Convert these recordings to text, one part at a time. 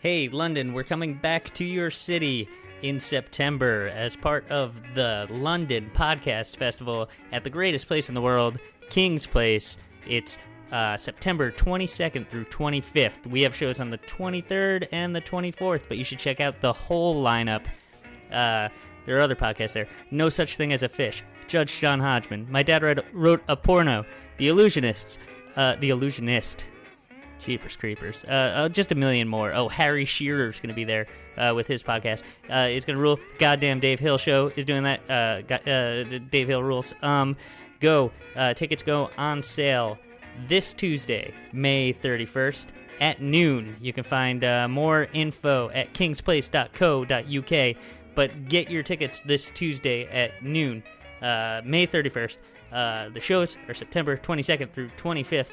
Hey, London, we're coming back to your city in September as part of the London Podcast Festival at the greatest place in the world, King's Place. It's September 22nd through 25th. We have shows on the 23rd and the 24th, but you should check out the whole lineup. There are other podcasts there. No Such Thing as a Fish, Judge John Hodgman, My Dad Wrote a Porno, The Illusionist, Jeepers Creepers. Just a million more. Oh, Harry Shearer's going to be there with his podcast. It's going to rule. The goddamn Dave Hill show is doing that. Dave Hill rules. Go. Tickets go on sale this Tuesday, May 31st at noon. You can find more info at kingsplace.co.uk, but get your tickets this Tuesday at noon, May 31st. The shows are September 22nd through 25th.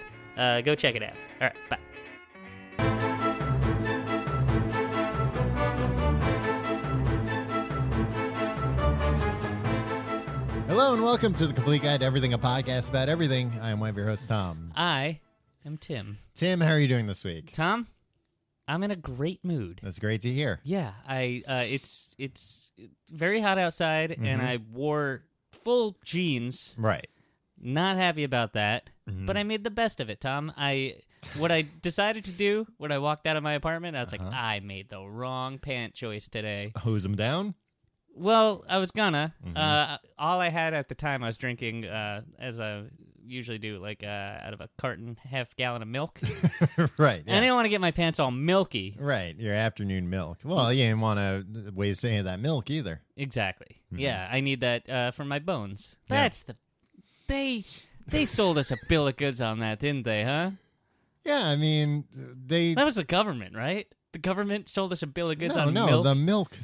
Go check it out. All right, bye. Hello and welcome to The Complete Guide to Everything, a podcast about everything. I am one of your hosts, Tom. I am Tim. Tim, how are you doing this week? Tom, I'm in a great mood. That's great to hear. Yeah, it's very hot outside, and I wore full jeans. Right. Not happy about that, but I made the best of it, Tom. What I decided to do when I walked out of my apartment, I was like, I made the wrong pant choice today. Hose them down? Well, I was gonna. All I had at the time, I was drinking, as I usually do, like out of a carton, half-gallon of milk. Right. Yeah. And I didn't want to get my pants all milky. Right, your afternoon milk. Well, you didn't want to waste any of that milk either. Exactly. Yeah, I need that for my bones. That's the... They sold us a bill of goods on that, didn't they, huh? Yeah, I mean, That was the government, right? The government sold us a bill of goods on milk.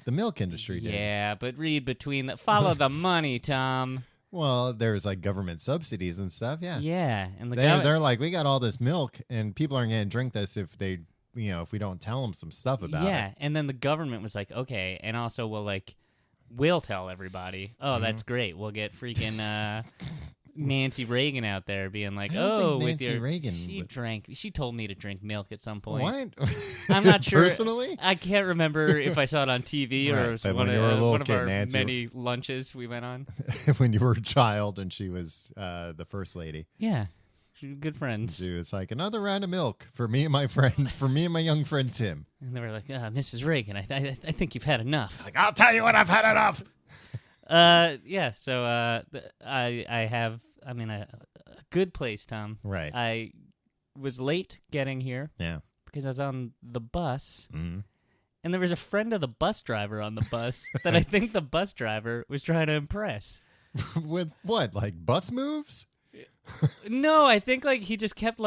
the milk industry did. Yeah, but read between follow the money, Tom. Well, there's like government subsidies and stuff, yeah. Yeah, and they're like, we got all this milk, and people aren't going to drink this if they, if we don't tell them some stuff about it. Yeah, and then the government was like, okay, and also we'll tell everybody. Oh, that's great. We'll get freaking Nancy Reagan out there being like, Reagan. She told me to drink milk at some point. What? I'm not sure. Personally? I can't remember if I saw it on TV or it was one of our Nancy, many lunches we went on. When you were a child and she was the first lady. Yeah. Good friends. She was like, another round of milk for me and my friend, for me and my young friend Tim. And they were like, Mrs. Reagan, I think you've had enough. Like, I'll tell you when I've had enough. Yeah, so I'm in a good place, Tom. Right. I was late getting here. Yeah. Because I was on the bus. And there was a friend of the bus driver on the bus that I think the bus driver was trying to impress. With what? Like bus moves? No, I think he just kept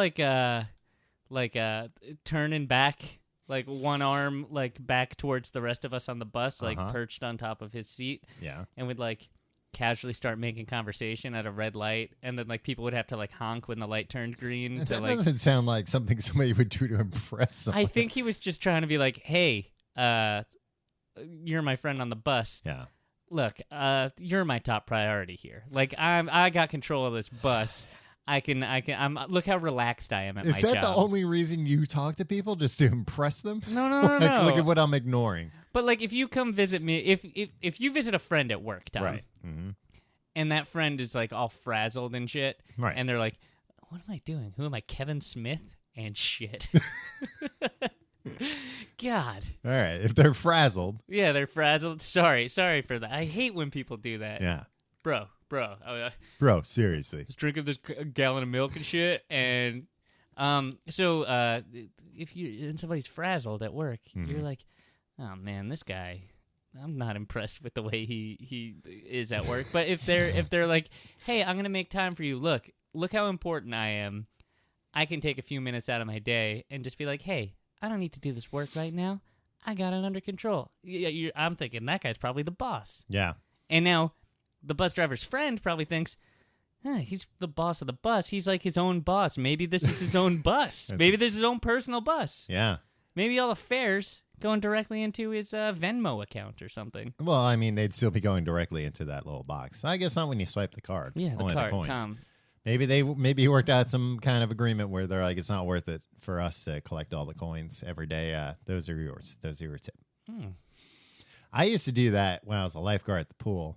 turning back, one arm back towards the rest of us on the bus, perched on top of his seat. Yeah. And would casually start making conversation at a red light, and then people would have to honk when the light turned green. That doesn't sound like something somebody would do to impress someone. I think he was just trying to be like, "Hey, you're my friend on the bus. Yeah. Look, you're my top priority here. I got control of this bus. Look how relaxed I am at my job." Is that the only reason you talk to people, just to impress them? No. Look at what I'm ignoring. But if you come visit me, if you visit a friend at work, Tom, right, and that friend is all frazzled and shit, right, and they're like, "What am I doing? Who am I, Kevin Smith?" and shit. God. All right, if they're frazzled. Yeah, they're frazzled. Sorry for that. I hate when people do that. Yeah. Bro. Bro, seriously. I was drinking this gallon of milk and shit, and so if somebody's frazzled at work, you're like, oh man, this guy, I'm not impressed with the way he is at work. But if they're like, hey, I'm gonna make time for you. Look how important I am. I can take a few minutes out of my day and just be like, hey, I don't need to do this work right now. I got it under control. I'm thinking that guy's probably the boss. Yeah. And now the bus driver's friend probably thinks, he's the boss of the bus. He's like his own boss. Maybe this is his own bus. Maybe this is his own personal bus. Yeah. Maybe all the fares going directly into his Venmo account or something. Well, I mean, they'd still be going directly into that little box. I guess not when you swipe the card. Yeah, only the card, coins. Tom. Maybe he worked out some kind of agreement where they're like, it's not worth it for us to collect all the coins every day. Those are yours. Those are your tip. I used to do that when I was a lifeguard at the pool,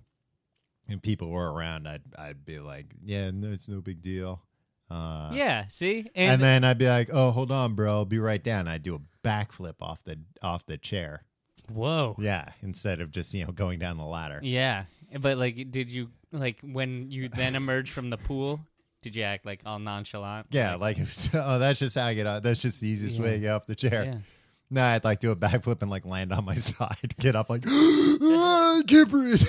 and people were around. I'd be like, yeah, no, it's no big deal. Yeah, see, and then I'd be like, oh, hold on, bro, I'll be right down. I'd do a backflip off the chair. Whoa. Yeah, instead of just going down the ladder. Yeah, but like, did you when you then emerged from the pool? Did you act like all nonchalant? Yeah, like oh, that's just how I get out. That's just the easiest way to get off the chair. Yeah. No, I'd like do a backflip and like land on my side, get up like, I can't breathe.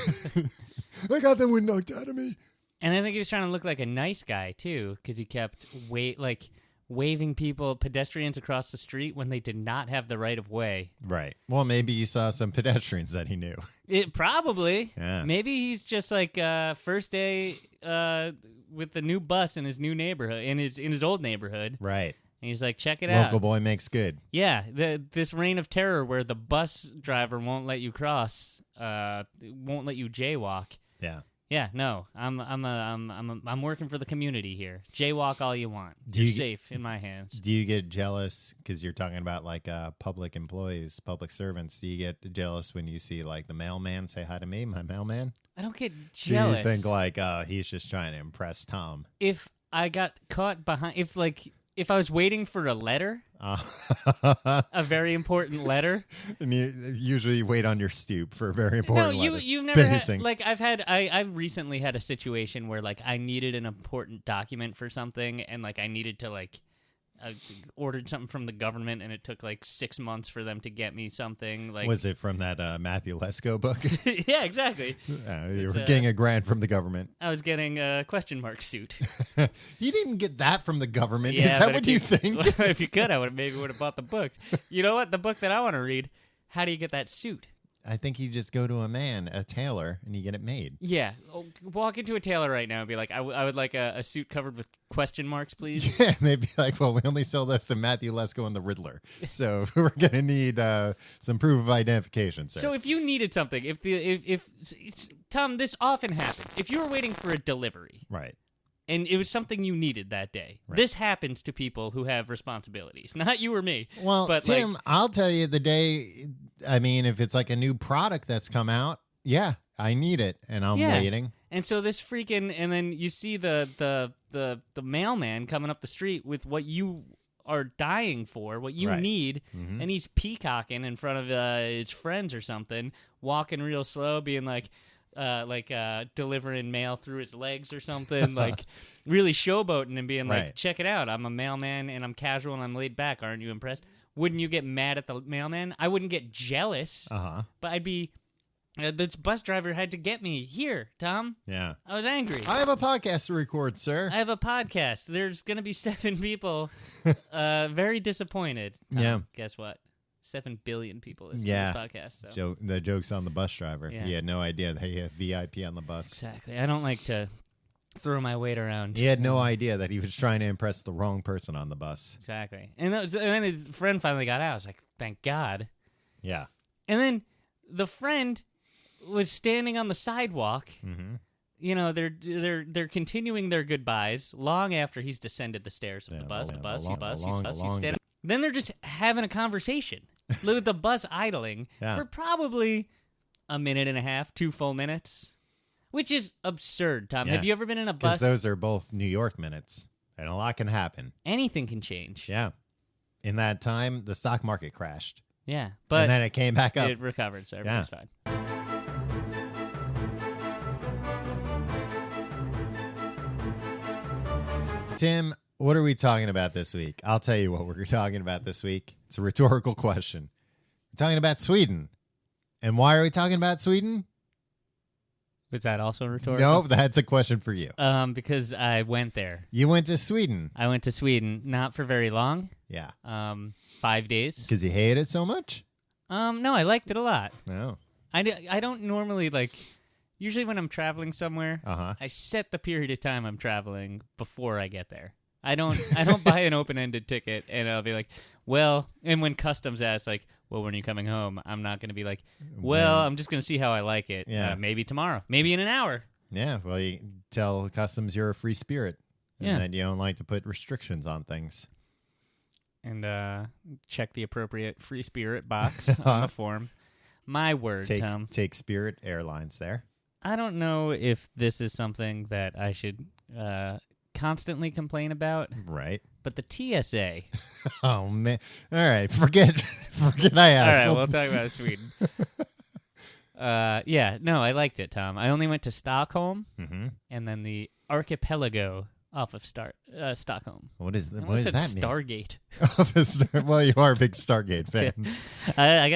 I got that wind knocked out of me. And I think he was trying to look like a nice guy too, because he kept waving pedestrians across the street when they did not have the right of way. Right. Well, maybe he saw some pedestrians that he knew. It probably. Yeah. Maybe he's just like first day with the new bus in his new neighborhood, in his old neighborhood. Right. And he's like, check it out. Local boy makes good. Yeah, this reign of terror where the bus driver won't let you cross, won't let you jaywalk. Yeah. Yeah, no, I'm working for the community here. Jaywalk all you want. You're safe in my hands. Do you get jealous because you're talking about like public employees, public servants? Do you get jealous when you see like the mailman say hi to me, my mailman? I don't get jealous. Do you think like, he's just trying to impress Tom? If I got caught behind, if I was waiting for a letter, a very important letter. And you usually wait on your stoop for a very important letter. No, you've never had, like, I've recently had a situation where, like, I needed an important document for something, and, like, I needed to, like, ordered something from the government, and it took, like, 6 months for them to get me something. Like, was it from that Matthew Lesko book? Yeah, exactly. You were getting a grant from the government. I was getting a question mark suit. You didn't get that from the government. Yeah, is that what you think? If you could, I would have bought the book. You know what? The book that I want to read, how do you get that suit? I think you just go to a tailor, and you get it made. Yeah. Walk into a tailor right now and be like, I would like a suit covered with question marks, please. Yeah, and they'd be like, well, we only sell those to Matthew Lesko and the Riddler. So we're going to need some proof of identification, sir. So if you needed something, if Tom, this often happens. If you were waiting for a delivery. Right. And it was something you needed that day. Right. This happens to people who have responsibilities, not you or me. Well, but Tim, I'll tell you the day, I mean, if it's like a new product that's come out, yeah, I need it, and I'm waiting. And so this freaking, and then you see the mailman coming up the street with what you are dying for, what you need, and he's peacocking in front of his friends or something, walking real slow, being like delivering mail through his legs or something, like really showboating and being like, check it out, I'm a mailman and I'm casual and I'm laid back. Aren't you impressed? Wouldn't you get mad at the mailman? I wouldn't get jealous, but I'd be, this bus driver had to get me here, Tom. Yeah. I was angry. I have a podcast to record, sir. I have a podcast. There's going to be 7 people very disappointed. Tom, yeah. Guess what? 7 billion people listen to this podcast. So. The joke's on the bus driver. Yeah. He had no idea that he had VIP on the bus. Exactly. I don't like to throw my weight around. He had no idea that he was trying to impress the wrong person on the bus. Exactly. And then his friend finally got out. I was like, thank God. Yeah. And then the friend was standing on the sidewalk. Mm-hmm. You know, they're continuing their goodbyes long after he's descended the stairs of the bus. He's standing. Then they're just having a conversation with the bus idling for probably a minute and a half, 2 full minutes, which is absurd, Tom. Yeah. Have you ever been in a bus? Because those are both New York minutes, and a lot can happen. Anything can change. Yeah. In that time, the stock market crashed. Yeah. But and then it came back up. It recovered, so everything's fine. Tim, what are we talking about this week? I'll tell you what we're talking about this week. It's a rhetorical question. We're talking about Sweden. And why are we talking about Sweden? Was that also rhetorical? No, that's a question for you. Because I went there. You went to Sweden. I went to Sweden, not for very long. Yeah. 5 days. Because you hate it so much? No, I liked it a lot. No. I don't normally, like, usually when I'm traveling somewhere, I set the period of time I'm traveling before I get there. I don't buy an open-ended ticket and I'll be like, well, and when customs asks, like, well, when are you coming home? I'm not going to be like, well, I'm just going to see how I like it. Yeah. Maybe tomorrow. Maybe in an hour. Yeah, well, you tell customs you're a free spirit. And then you don't like to put restrictions on things. And check the appropriate free spirit box on the form. My word, Tom. Take Spirit Airlines there. I don't know if this is something that I should constantly complain about. Right. But the TSA. Oh, man. All right. Forget I asked. All right, we'll talk about Sweden. I liked it, Tom. I only went to Stockholm and then the archipelago off of Stockholm. What is What does that mean? Stargate. Well, you are a big Stargate fan. I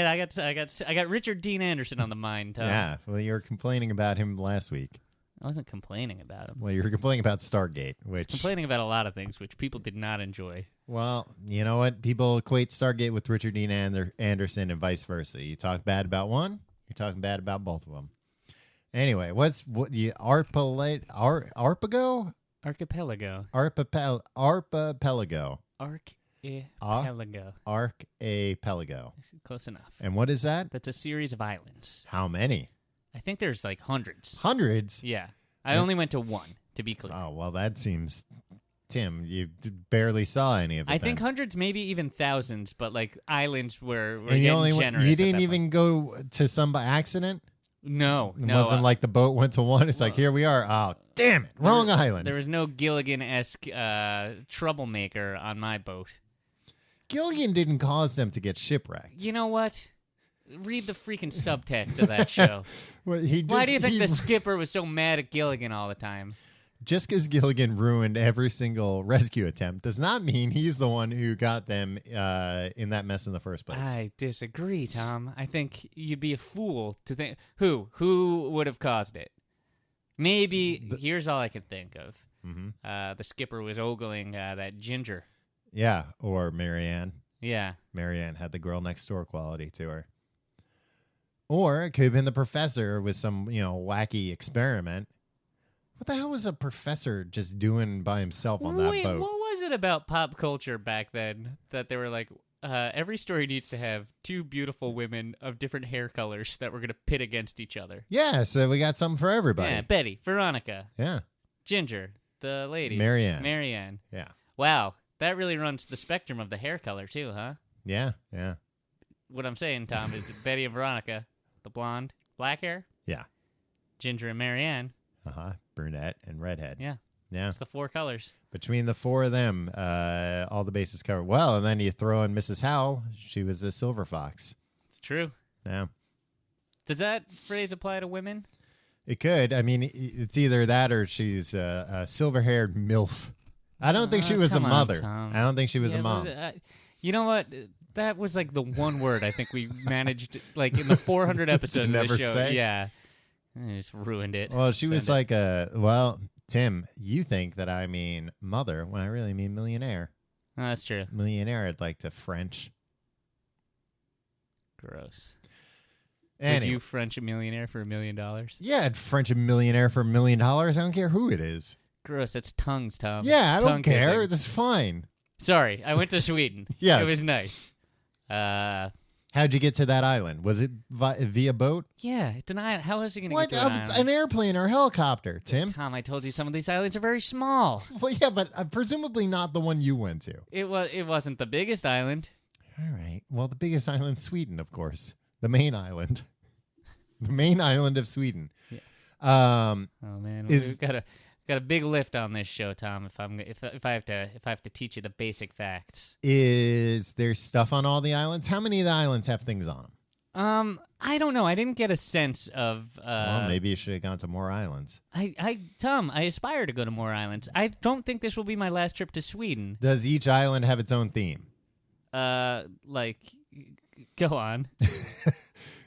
got Richard Dean Anderson on the mind, Tom. Yeah. Well, you were complaining about him last week. I wasn't complaining about him. Well, you were complaining about Stargate, I was which complaining about a lot of things which people did not enjoy. Well, you know what? People equate Stargate with Richard Dean Anderson and vice versa. You talk bad about one, you're talking bad about both of them. Anyway, Archipelago? Archipelago. Archipelago. Archipelago. Close enough. And what is that? That's a series of islands. How many? I think there's like hundreds. Hundreds? Yeah. I only went to one, to be clear. Oh, well, that seems... Tim, you barely saw any of it. I think hundreds, maybe even thousands, but like islands were and getting generous. You didn't even go to some by accident? No. It wasn't like the boat went to one. It's like, here we are. Oh, damn it. Wrong island. There was no Gilligan-esque troublemaker on my boat. Gilligan didn't cause them to get shipwrecked. You know what? Read the freaking subtext of that show. Well, why do you think the skipper was so mad at Gilligan all the time? Just because Gilligan ruined every single rescue attempt does not mean he's the one who got them in that mess in the first place. I disagree, Tom. I think you'd be a fool to think... Who would have caused it? Maybe... Here's all I can think of. Mm-hmm. The skipper was ogling that Ginger. Yeah, or Marianne. Yeah. Marianne had the girl next door quality to her. Or it could have been the professor with some, wacky experiment. What the hell was a professor just doing by himself on that boat? What was it about pop culture back then that they were like, every story needs to have two beautiful women of different hair colors that we're going to pit against each other? Yeah, so we got something for everybody. Yeah, Betty, Veronica. Yeah. Ginger, the lady. Marianne. Yeah. Wow, that really runs the spectrum of the hair color too, huh? Yeah. What I'm saying, Tom, is Betty and Veronica, the blonde, black hair. Yeah. Ginger and Marianne. Brunette and redhead. Yeah. Yeah. It's the four colors. Between the four of them, all the bases covered. Well, and then you throw in Mrs. Howell. She was a silver fox. It's true. Yeah. Does that phrase apply to women? It could. I mean, it's either that or she's a silver-haired MILF. I don't think she was a mother. I don't think she was a mom. You know what? That was like the one word I think we managed, like in the 400 episodes of the show. Say? Yeah. I just ruined it. Well, she was like Tim, you think that I mean mother when I really mean millionaire. Oh, that's true. Millionaire, I'd like to French. Gross. Anyway. Did you French a millionaire for $1 million? Yeah, I'd French a millionaire for $1 million. I don't care who it is. Gross. That's tongues, Tom. Yeah, it's I don't care. Kissing. That's fine. Sorry, I went to Sweden. Yes. It was nice. How'd you get to that island? Was it via boat? Yeah, it's an island. How is he going to get to an an island? An airplane or a helicopter, Tim? Tom, I told you some of these islands are very small. Well, yeah, but presumably not the one you went to. It wasn't the biggest island. All right. Well, the biggest island, Sweden, of course. The main island. The main island of Sweden. Yeah. Oh man, we've got a big lift on this show, Tom. If I have to teach you the basic facts. Is there stuff on all the islands? How many of the islands have things on them? I don't know. I didn't get a sense of. Well, maybe you should have gone to more islands. Tom, I aspire to go to more islands. I don't think this will be my last trip to Sweden. Does each island have its own theme? Like, go on.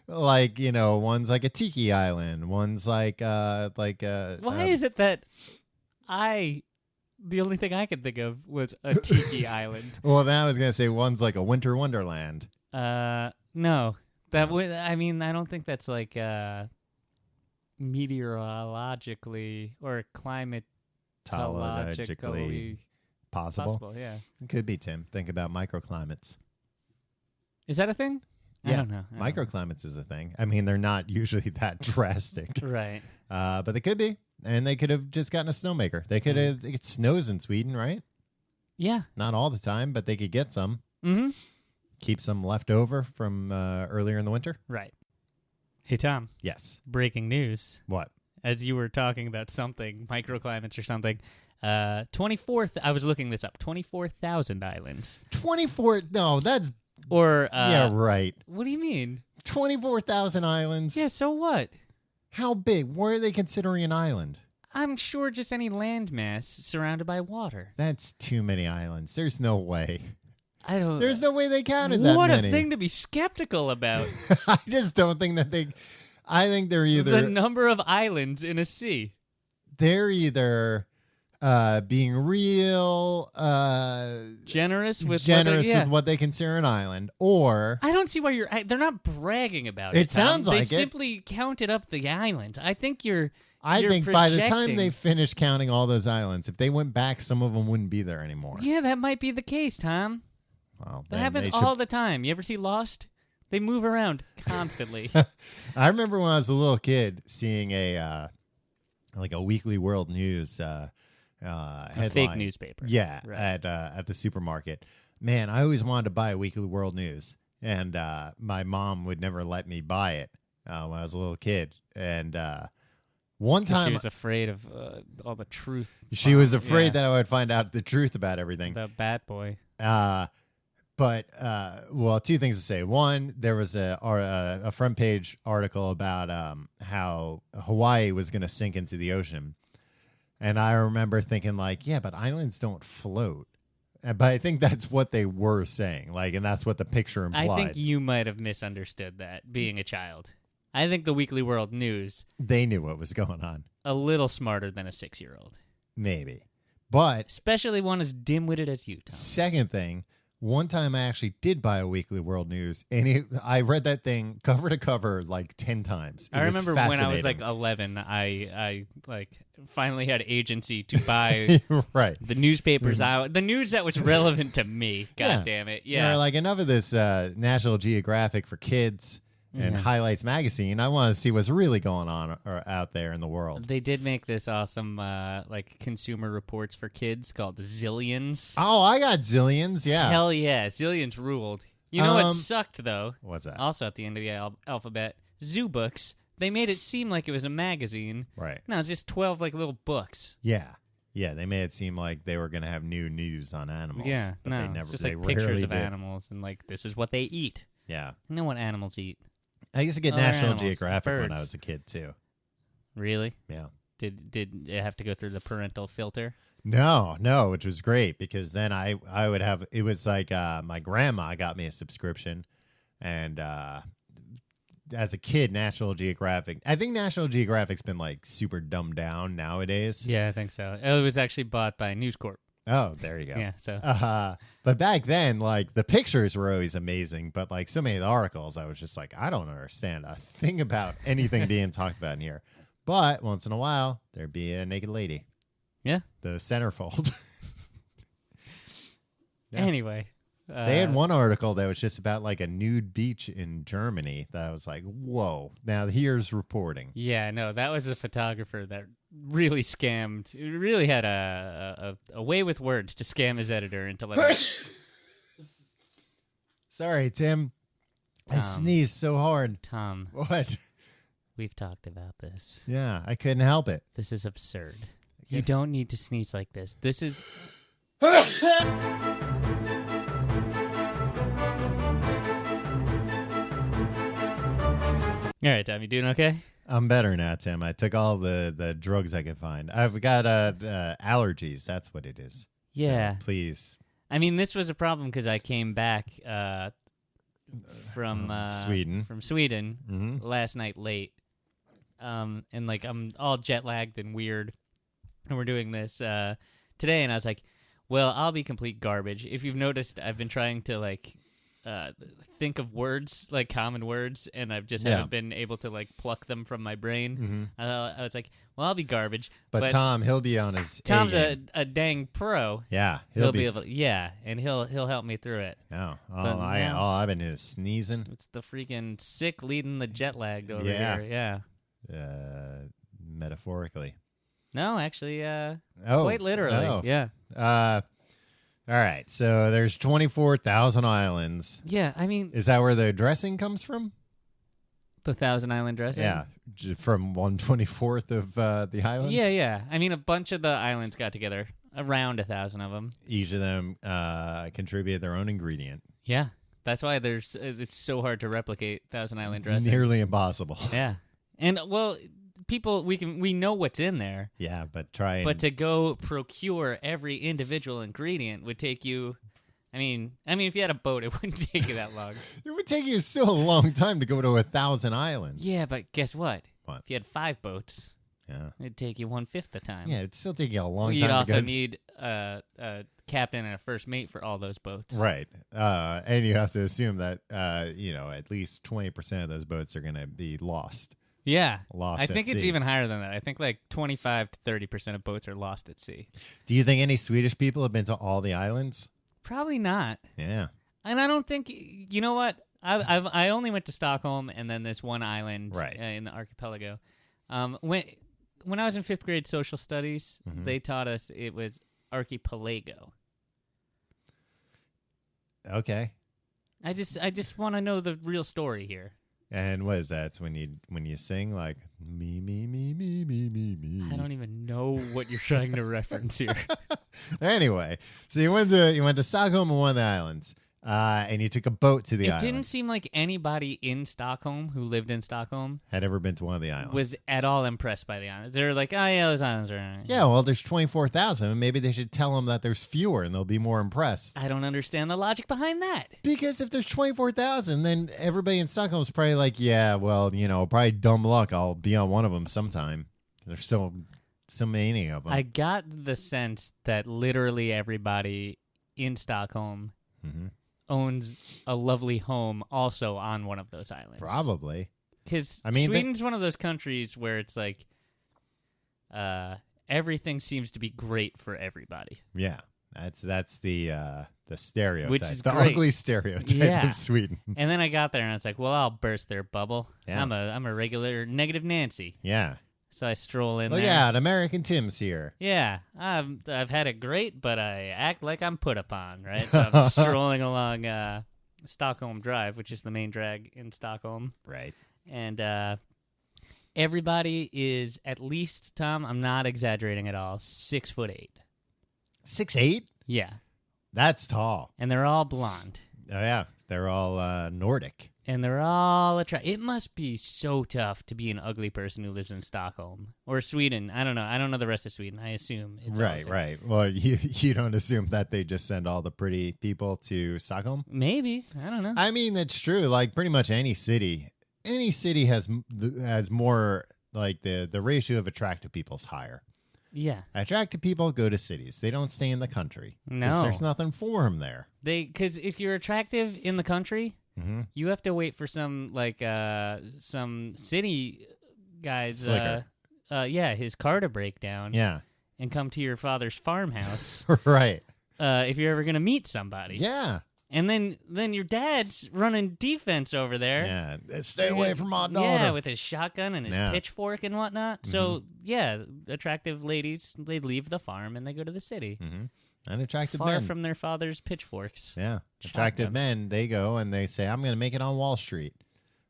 Like, one's like a tiki island. One's like Why is it that the only thing I could think of was a tiki island? Well, then I was going to say one's like a winter wonderland. No. That would, I don't think that's like meteorologically or climatologically possible. Yeah. It could be, Tim. Think about microclimates. Is that a thing? Yeah. I don't know. Microclimates is a thing. They're not usually that drastic. Right. But they could be. and they could have just gotten a snowmaker. They could have. It snows in Sweden, right? Yeah. Not all the time, but they could get some. Mm-hmm. Keep some left over from earlier in the winter. Right. Hey, Tom. Yes. Breaking news. What? As you were talking about something, microclimates or something, 24th, I was looking this up, 24,000 islands. 24, no, that's... Or... yeah, right. What do you mean? 24,000 islands? Yeah, so what? How big? What are they considering an island? I'm sure just any landmass surrounded by water. That's too many islands. There's no way. I don't... There's no way they counted that What many. a thing to be skeptical about. I just don't think that they... I think they're either... The number of islands in a sea. They're either being real... generous with what they consider an island, or... I don't see why you're... They're not bragging about it, It sounds Tom. like They it. simply counted up the islands. I think you're... I you're think by the time projecting. they finish counting all those islands, if they went back, some of them wouldn't be there anymore. Yeah, that might be the case, Tom. Well, That then happens they all the time. You ever see Lost? They move around constantly. I remember when I was a little kid seeing a Weekly World News A headline. fake newspaper. Yeah, Right. at the supermarket. Man, I always wanted to buy a Weekly World News, and my mom would never let me buy it when I was a little kid. And one time She was afraid of all the truth. she was afraid that I would find out the truth about everything. About Bat Boy. But two things to say. One, there was a front page article about how Hawaii was going to sink into the ocean, and I remember thinking like, yeah, but islands don't float. But I think that's what they were saying, like, and that's what the picture implied. I think you might have misunderstood that, being a child. I think the Weekly World News, they knew what was going on. a little smarter than a 6-year-old. Maybe, but Especially one as dim-witted as you, Tom. second thing. One time I actually did buy a Weekly World News, and I read that thing cover to cover like 10 times. I remember when I was like 11, I finally had agency to buy right. the newspapers out, the news that was relevant to me. God Yeah. damn it. Yeah. Yeah. Like enough of this National Geographic for kids and Yeah. Highlights magazine. I want to see what's really going on out there in the world. They did make this awesome consumer reports for kids called Zillions. Oh, I got Zillions. Yeah. Hell yeah, Zillions ruled. You know what sucked though? What's that? Also at the end of the alphabet, Zoo Books. They made it seem like it was a magazine. Right. No, it's just 12 like little books. Yeah. Yeah. They made it seem like they were going to have new news on animals. Yeah, but no, they never. it's just they like pictures rarely of did. animals and like this is what they eat. Yeah. You know what animals eat? I used to get Other National animals, Geographic when I birds. was a kid too. Really? Yeah. Did it have to go through the parental filter? No, which was great because then I would have, it was like my grandma got me a subscription, and as a kid, National Geographic, I think National Geographic's been like super dumbed down nowadays. Yeah, I think so. It was actually bought by News Corp. Oh, there you go. Yeah, so but back then, like the pictures were always amazing, but like so many of the articles, I was just like, I don't understand a thing about anything being talked about in here. But once in a while, there'd be a naked lady. yeah. The centerfold. Yeah. Anyway, They had one article that was just about like a nude beach in Germany that I was like, whoa. Now here's reporting. Yeah, no, that was a photographer that really scammed. He really had a way with words to scam his editor into letting. Sorry, Tim. I sneezed so hard. Tom, What? we've talked about this. Yeah, I couldn't help it. This is absurd. You don't need to sneeze like this. This is. All right, Tom, you doing okay? I'm better now, Tim. I took all the drugs I could find. I've got allergies. That's what it is. Yeah. So, please. I mean, this was a problem because I came back from Sweden. From Sweden Mm-hmm. last night late, and like I'm all jet lagged and weird, and we're doing this today, and I was like, well, I'll be complete garbage. If you've noticed, I've been trying to like think of words, like common words, and I've just haven't been able to like pluck them from my brain. Mm-hmm. I was like, well, I'll be garbage. But Tom, he'll be on his Tom's A-game. a dang pro. Yeah, He'll be able to, yeah, and he'll help me through it. No, But all now- I've been doing is sneezing. It's the freaking sick leading the jet lagged over Yeah. here. Yeah. Metaphorically. No, actually, quite literally. Oh. Yeah. All right. So there's 24,000 islands. Yeah, I mean, Is that where the dressing comes from? the Thousand Island dressing? Yeah, from 1/24th of the islands. Yeah. I mean, a bunch of the islands got together, around 1,000 of them. Each of them contribute their own ingredient. Yeah, that's why it's so hard to replicate Thousand Island dressing. Nearly impossible. Yeah, and well, people we know what's in there. Yeah, but But to go procure every individual ingredient would take you. I mean, if you had a boat, it wouldn't take you that long. It would take you still a long time to go to 1,000 islands. Yeah, but guess what? What? If you had 5 boats, Yeah. it'd take you 1/5 the time. Yeah, it'd still take you a long You'd time. also to go. need a captain and a first mate for all those boats. Right. And you have to assume that, at least 20% of those boats are going to be lost. Yeah. Lost I think at it's sea. even higher than that. I think like 25 to 30% of boats are lost at sea. Do you think any Swedish people have been to all the islands? Probably not. Yeah. And I don't think, you know what? I only went to Stockholm and then this one island Right. In the archipelago. When I was in 5th grade social studies, they taught us it was archipelago. Okay. I just want to know the real story here. And what is that? It's when you sing like me, me, me, me, me, me, me. I don't even know what you're trying to reference here. Anyway, so you went to Stockholm and one of the islands, and you took a boat to the It island. didn't seem like anybody in Stockholm who lived in Stockholm Had ever been to one of the islands. was at all impressed by the island. They're like, oh yeah, those islands are nice. Yeah, well, there's 24,000, and maybe they should tell them that there's fewer, and they'll be more impressed. I don't understand the logic behind that. Because if there's 24,000, then everybody in Stockholm is probably like, yeah, well, probably dumb luck. I'll be on one of them sometime. There's so many of them. I got the sense that literally everybody in Stockholm Mhm. owns a lovely home also on one of those islands. Probably. Because I mean, Sweden's one of those countries where it's like everything seems to be great for everybody. Yeah, that's the stereotype, Which is the great. ugly stereotype Yeah. of Sweden. And then I got there and it's like, well, I'll burst their bubble. Yeah. I'm a regular negative Nancy. Yeah, So I stroll in look there. out, American Tim's here. Yeah, I've had it great, but I act like I'm put upon, right? So I'm strolling along Stockholm Drive, which is the main drag in Stockholm. Right. And everybody is at least, Tom, I'm not exaggerating at all, 6'8". 6'8"? Yeah. That's tall. And they're all blonde. Oh yeah, they're all Nordic. And they're all attractive. It must be so tough to be an ugly person who lives in Stockholm. Or Sweden. I don't know. I don't know the rest of Sweden. I assume it's also. Right. Well, you don't assume that they just send all the pretty people to Stockholm? Maybe. I don't know. I mean, that's true. Like pretty much any city has more, like the ratio of attractive people's higher. Yeah. Attractive people go to cities. They don't stay in the country. 'Cause No. there's nothing for them there. Because if you're attractive in the country, Mm-hmm. you have to wait for some city guys, Slicker. his car to break down, Yeah. and come to your father's farmhouse. Right. If you're ever gonna meet somebody, Yeah. and then your dad's running defense over there. Yeah. Stay away from my daughter. Yeah, with his shotgun and his Yeah. pitchfork and whatnot. So yeah, attractive ladies, they leave the farm and they go to the city, Unattractive far men. from their father's pitchforks. Yeah. Attractive Shotguns. men, they go and they say, I'm going to make it on Wall Street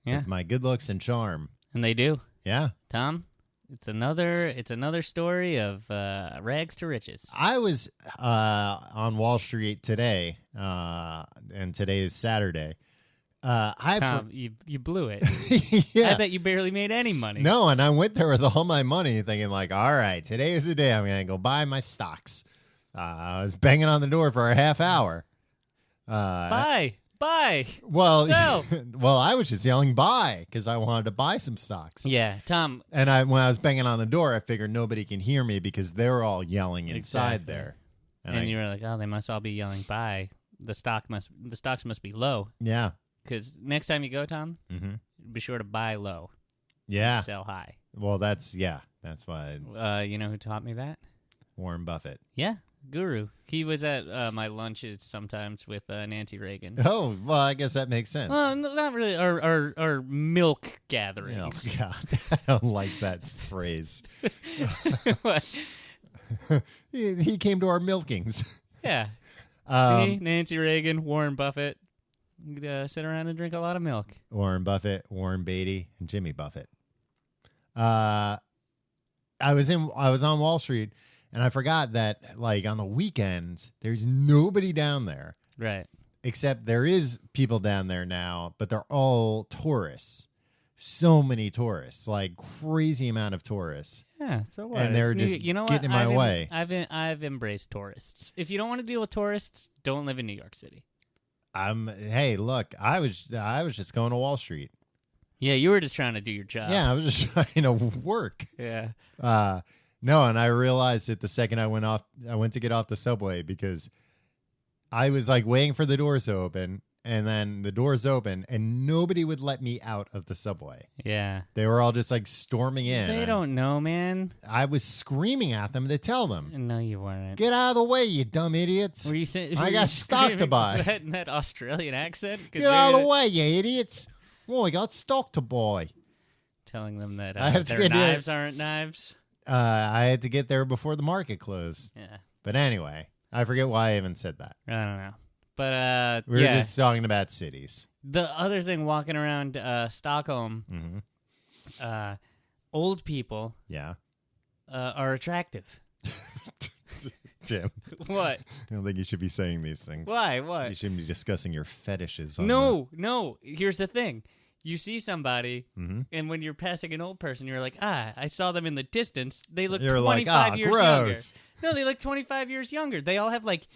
Yeah, with my good looks and charm. and they do. Yeah. Tom, it's another story of rags to riches. I was on Wall Street today, and today is Saturday. Tom, you blew it. Yeah. I bet you barely made any money. No, and I went there with all my money thinking like, all right, today is the day I'm going to go buy my stocks. I was banging on the door for a half hour. Buy. Well, Sell. well, I was just yelling buy because I wanted to buy some stocks. Yeah, Tom. And when I was banging on the door, I figured nobody can hear me because they're all yelling inside Exactly. there. And you were like, oh, they must all be yelling buy. The stocks must be low. Yeah. Because next time you go, Tom, be sure to buy low. Yeah. Sell high. Well, that's why You know who taught me that? Warren Buffett. Yeah. Guru. He was at my lunches sometimes with Nancy Reagan. Oh, well, I guess that makes sense. Well, not really. Our milk Oh, gatherings. God. I don't like that phrase. What? He came to our milkings. Yeah. Me, Nancy Reagan, Warren Buffett. We'd sit around and drink a lot of milk. Warren Buffett, Warren Beatty, and Jimmy Buffett. I was on Wall Street, and I forgot that, like, on the weekends, there's nobody down there. Right. Except there is people down there now, but they're all tourists. So many tourists, like crazy amount of tourists. Yeah, so what? And they're It's just you know getting what? in my way. I've embraced tourists. If you don't want to deal with tourists, don't live in New York City. Hey, look, I was just going to Wall Street. Yeah, you were just trying to do your job. Yeah, I was just trying to work. Yeah. No, and I realized it the second I went to get off the subway, because I was like waiting for the doors to open, and then the doors open, and nobody would let me out of the subway. Yeah. They were all just like storming in. They don't know, man. I was screaming at them to tell them, No, you weren't. get out of the way, you dumb idiots. Were you saying? I got stock to buy. In that Australian accent? Get out of the way, you idiots. Oh, I got stock to buy. Telling them that I have to their get knives aren't knives. I had to get there before the market closed. Yeah. But anyway, I forget why I even said that. I don't know. But We were yeah. just talking about cities. The other thing, walking around Stockholm, Mm-hmm. Old people Yeah. are attractive. Tim, What? I don't think you should be saying these things. Why? You What? shouldn't be discussing your fetishes. No. Here's the thing. You see somebody, Mm-hmm. and when you're passing an old person, you're like, I saw them in the distance. They look You're 25 like, years younger. gross. No, they look 25 years younger. They all have, like,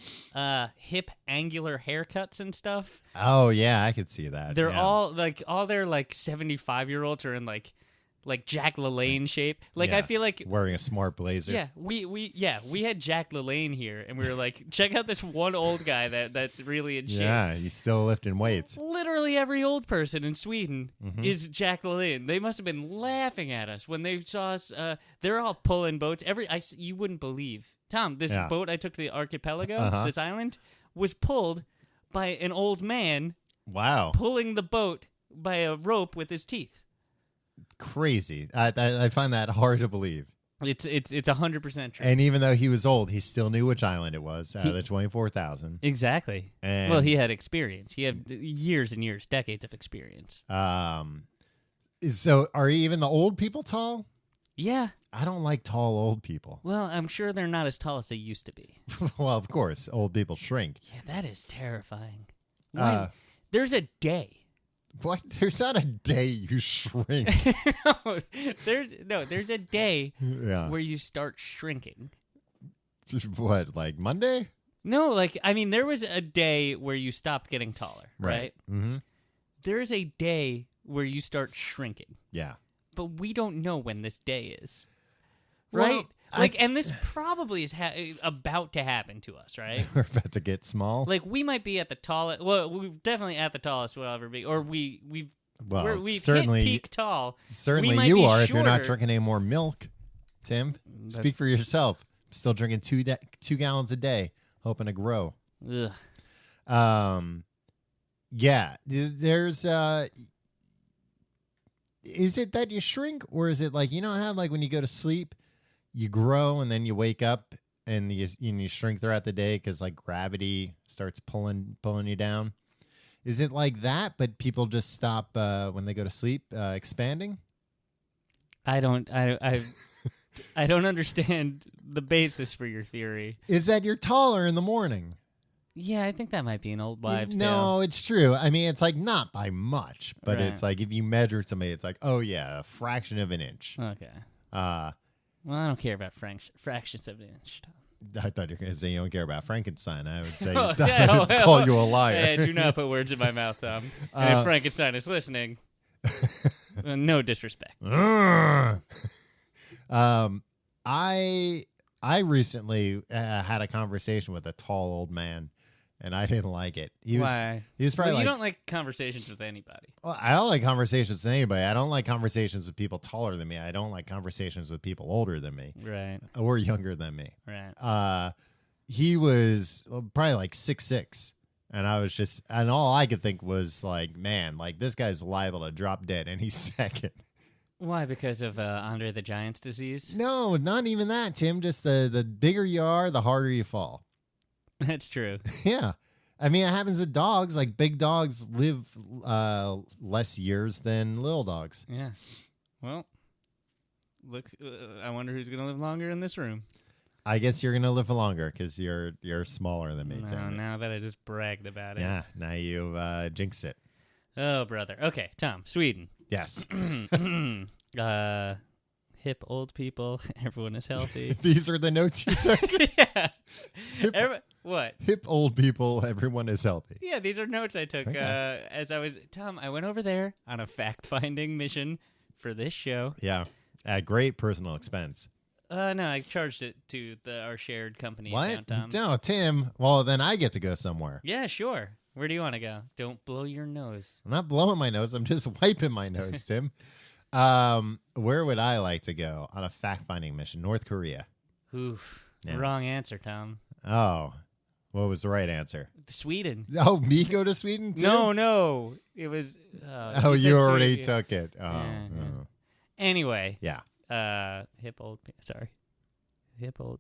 hip, angular haircuts and stuff. Oh, yeah, I could see that. They're yeah. all their, like, 75-year-olds are in, like Jack LaLanne shape. Like, Yeah. I feel like... Wearing a smart blazer. Yeah, we had Jack LaLanne here, and we were like, check out this one old guy that's really in shape. Yeah, he's still lifting weights. Literally every old person in Sweden Mm-hmm. is Jack LaLanne. They must have been laughing at us when they saw us. They're all pulling boats. You wouldn't believe. Tom, this Yeah. boat I took to the archipelago, Uh-huh. this island, was pulled by an old man Wow. pulling the boat by a rope with his teeth. Crazy. I find that hard to believe. It's 100% true. And even though he was old, he still knew which island it was out of the 24,000. Exactly. And, Well, he had experience. He had years and years, decades of experience. So are even the old people tall? Yeah. I don't like tall old people. Well, I'm sure they're not as tall as they used to be. Well, of course, old people shrink. Yeah, that is terrifying. There's a day. What? There's not a day you shrink. There's a day Yeah. where you start shrinking. What, like Monday? No, there was a day where you stopped getting taller, right? Mm-hmm. There's a day where you start shrinking, Yeah. but we don't know when this day is, Well, right? And this probably is about to happen to us, right? We're about to get small. Like, we might be at the tallest. Well, we're definitely at the tallest we'll ever be, or we've certainly, hit peak tall. Certainly We might you be are if you're not shorter. drinking any more milk, Tim. Speak for yourself. I'm still drinking 2 gallons a day, hoping to grow. Ugh. Yeah, there's is it that you shrink, or is it like, you know how like when you go to sleep you grow and then you wake up and you shrink throughout the day because like gravity starts pulling you down? Is it like that, but people just stop when they go to sleep expanding? I don't understand the basis for your theory. Is that you're taller in the morning? Yeah, I think that might be an old wives' No, tale. it's true. I mean, it's like not by much, but Right. it's like if you measure somebody, it's like, oh yeah, a fraction of an inch. Okay. Well, I don't care about fractions of an inch, Tom. I thought you were going to say you don't care about Frankenstein. I would say Oh, I would call you a liar. Hey, do not put words in my mouth, Tom. And if Frankenstein is listening, no disrespect. I recently had a conversation with a tall old man, and I didn't like it. Why? He was probably you like, don't like conversations with anybody. well, I don't like conversations with anybody. I don't like conversations with people taller than me. I don't like conversations with people older than me Right. or younger than me. Right. he was probably like 6'6". And I was just, and all I could think was like, man, like this guy's liable to drop dead, and he's second. Why? Because of Andre the Giant's disease? No, not even that, Tim. Just the bigger you are, the harder you fall. That's true. Yeah. I mean, it happens with dogs. Like big dogs live less years than little dogs. Yeah. Well, look, I wonder who's going to live longer in this room. I guess you're gonna live longer because you're smaller than me. No, now that I just bragged about it. Yeah, now you've jinxed it. Oh, brother. Okay, Tom, Sweden. Yes. Hip old people. Everyone is healthy. These are the notes you took. Yeah. Hip, what? Hip old people. Everyone is healthy. Yeah, these are notes I took as I was. Tom, I went over there on a fact-finding mission for this show. Yeah, at great personal expense. No, I charged it to our shared company What? account, Tom. No, Tim. Well, then I get to go somewhere. Yeah, sure. Where do you want to go? Don't blow your nose. I'm not blowing my nose. I'm just wiping my nose, Tim. Where would I like to go on a fact-finding mission? North Korea. Oof. Yeah. Wrong answer, Tom. Oh, what was the right answer? Sweden. Oh, me go to Sweden too? No. It was. Oh, you already took it. Oh, Yeah. oh. Anyway. Yeah. Hip old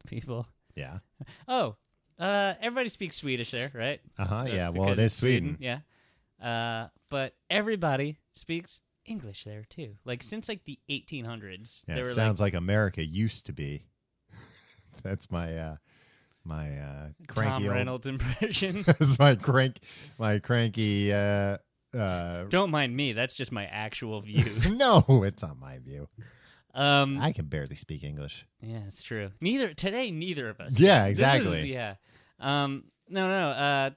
people. Yeah. Oh, everybody speaks Swedish there, right? Yeah. Well, Because it is it's Sweden. Yeah. But everybody speaks English there too. Like since like the 1800s. Yeah, they it were sounds like America used to be. That's my cranky Tom old, Reynolds impression. That's my cranky. Don't mind me. That's just my actual view. No, it's not my view. I can barely speak English. Yeah, it's true. Neither of us. Yeah, can. exactly. No.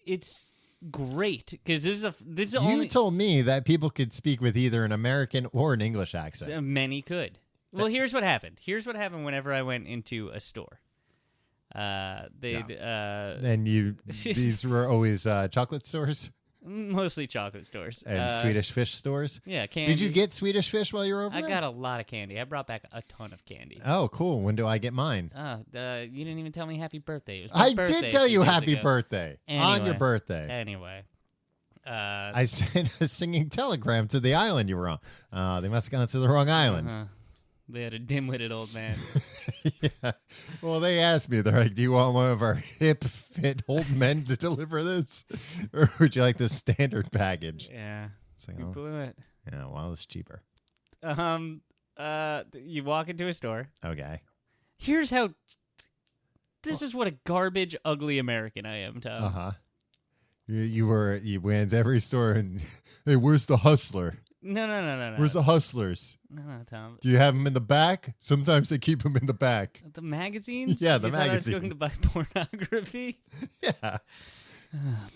It's great because this is You only told me that people could speak with either an American or an English accent. many could. Well, here's what happened. Here's what happened whenever I went into a store. And these were always chocolate stores mostly chocolate stores and Swedish fish stores. Yeah, candy. Did you get Swedish fish while you were over I there? got a lot of candy. I brought back a ton of candy. Oh, cool. When do I get mine? You didn't even tell me happy birthday. It was my I birthday did tell a few you days happy ago. birthday on your birthday. Anyway. I sent a singing telegram to the island you were on. They must have gone to the wrong island. Uh-huh. They had a dim-witted old man. Yeah. Well, they asked me, they're like, do you want one of our hip, fit old men to deliver this? Or would you like the standard package? Yeah. It's like, You oh, blew it. yeah, well, it's cheaper. You walk into a store. Okay. Here's how... This is what a garbage, ugly American I am, Tom. Uh-huh. You went to every store and, hey, where's the hustler? No. Where's the hustlers? No, Tom. Do you have them in the back? Sometimes they keep them in the back. The magazines? Yeah, the you thought I was magazine. going to buy pornography? Yeah.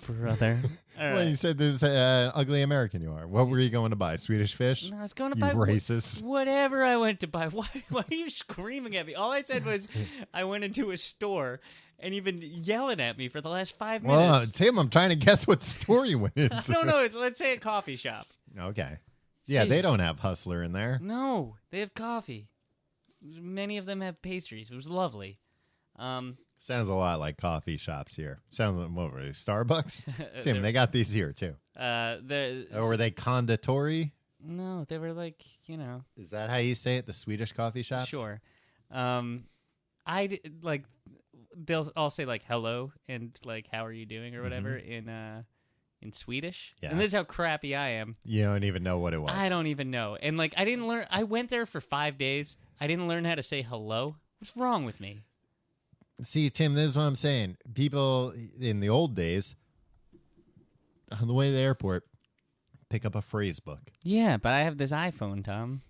Brother. All Well, right. you said this ugly American you are. What were you going to buy? Swedish fish? No, I was going to You buy racist. whatever I went to buy. Why are you screaming at me? All I said was I went into a store and you've been yelling at me for the last 5 minutes. Well, Tim, I'm trying to guess what store you went into. No, let's say a coffee shop. Okay. Yeah, Hey. they don't have hustler in there. No, they have coffee. Many of them have pastries. It was lovely. Sounds a lot like coffee shops here. Sounds like, what were they, Starbucks? Tim, They're- they got these here, too. Or were they conditori? No, they were like, you know. Is that how you say it, the Swedish coffee shops? Sure. Like they'll all say like hello and like how are you doing or whatever in Swedish. Yeah. And this is how crappy I am. You don't even know what it was. I don't even know. And like I didn't learn. I went there for 5 days. I didn't learn how to say hello. What's wrong with me? See, Tim, this is what I'm saying. People in the old days, on the way to the airport, pick up a phrase book. Yeah, but I have this iPhone, Tom.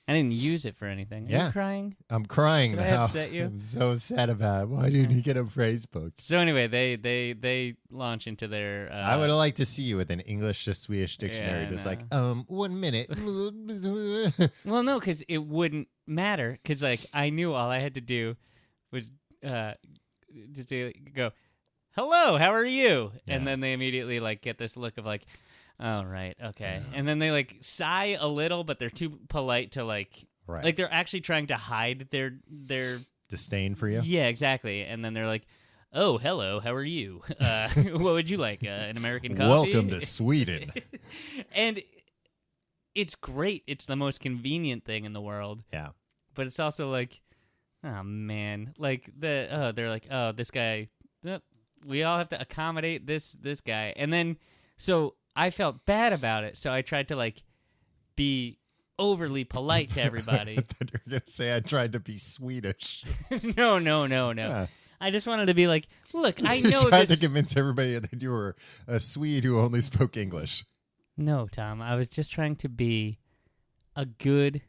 I didn't use it for anything. Are Yeah. you crying? I'm crying Did I now. upset you? I'm so upset about it. Why didn't you get a phrase book? So anyway, they launch into their. I would have liked to see you with an English to Swedish dictionary, Yeah, just no. like, 1 minute. Well, no, because it wouldn't matter. Because like I knew all I had to do was just go, "Hello, how are you?" Yeah. And then they immediately like get this look of like, "Oh, right, okay." Yeah. And then they like sigh a little, but they're too polite to like Right. like they're actually trying to hide their disdain for you. Yeah, exactly. And then they're like, "Oh, hello, how are you? What would you like? An American coffee?" Welcome to Sweden. And it's great. It's the most convenient thing in the world. Yeah. But it's also like, oh man, like they're like, oh, this guy, we all have to accommodate this guy. And then, so I felt bad about it. So I tried to like be overly polite to everybody. I thought you were going to say I tried to be Swedish. No. Yeah. I just wanted to be like, look, I You know tried this. to convince everybody that you were a Swede who only spoke English. No, Tom, I was just trying to be a good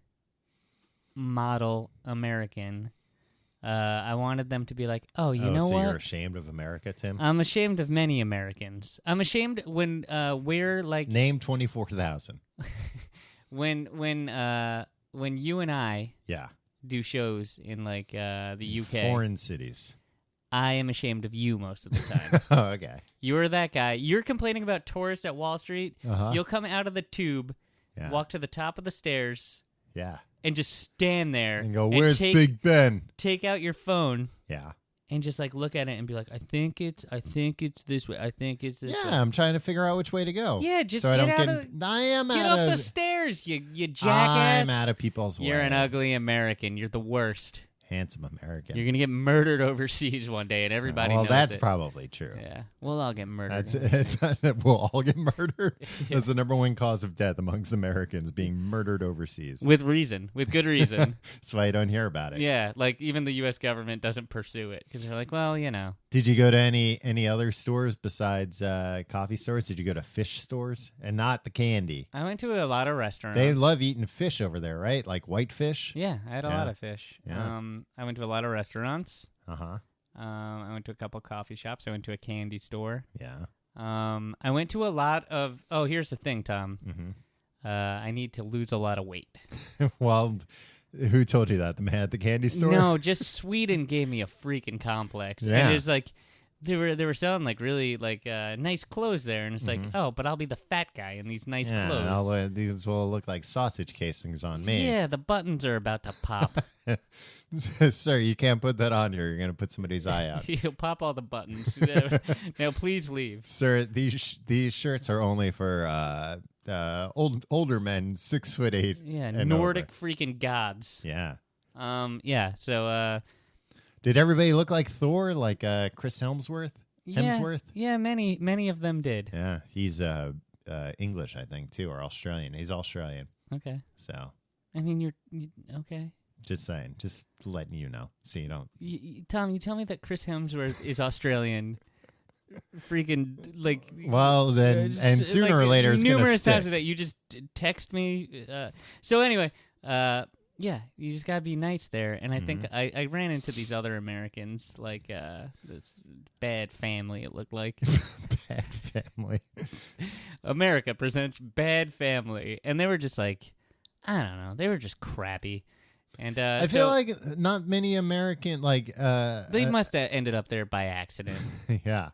model American. I wanted them to be like, oh, you know so what? You're ashamed of America, Tim? I'm ashamed of many Americans. I'm ashamed when we're like Name 24,000. when you and I Yeah. do shows in like the UK. Foreign cities. I am ashamed of you most of the time. Oh, okay. You're that guy. You're complaining about tourists at Wall Street. Uh-huh. You'll come out of the tube, Yeah. walk to the top of the stairs, Yeah. and just stand there And go, where's Big Ben? Take out your phone Yeah. and just like look at it and be like, I think it's this way. I think it's this way. Yeah, I'm trying to figure out which way to go. Yeah, just so get I don't out get off the stairs, you jackass. I'm out of people's way. You're an ugly American. You're the worst. Handsome American. You're gonna get murdered overseas one day, and everybody knows that's it. probably true. Yeah, we'll all get murdered. We'll all get murdered. That's the number one cause of death amongst Americans, being murdered overseas. With reason, with good reason. That's why you don't hear about it. Yeah, like even the U.S. government doesn't pursue it because they're like, well, you know. Did you go to any other stores besides coffee stores? Did you go to fish stores and not the candy? I went to a lot of restaurants. They love eating fish over there, right? Like white fish. Yeah, I had a lot of fish. Yeah. I went to a lot of restaurants. Uh-huh. I went to a couple coffee shops. I went to a candy store. Yeah. I went to a lot of. Oh, here's the thing, Tom. Mm-hmm. I need to lose a lot of weight. Well, who told you that? The man at the candy store? No, just Sweden gave me a freaking complex. Yeah. And it's like they were selling like really like nice clothes there, and it's like, oh, but I'll be the fat guy in these nice clothes. These will look like sausage casings on me. Yeah, the buttons are about to pop. Sir, you can't put that on here. You're going to put somebody's eye out. You'll pop all the buttons. Now, please leave. Sir, these shirts are only for older men, 6'8". Yeah, and Nordic over. freaking gods. Yeah. Yeah. So. Did everybody look like Thor, like Chris Hemsworth? Yeah, many of them did. Yeah, he's English, I think, too, or Australian. He's Australian. Okay. So. I mean, you're okay. Just saying, just letting you know, so you don't. Tom, you tell me that Chris Hemsworth is Australian. Freaking like. Well, then, and sooner or later, it's numerous gonna times that you just text me. So anyway, yeah, you just gotta be nice there. And I think I ran into these other Americans, like this bad family. It looked like Bad family. America presents Bad Family, and they were just like, I don't know, they were just crappy. And I feel like not many American they must have ended up there by accident. Yeah.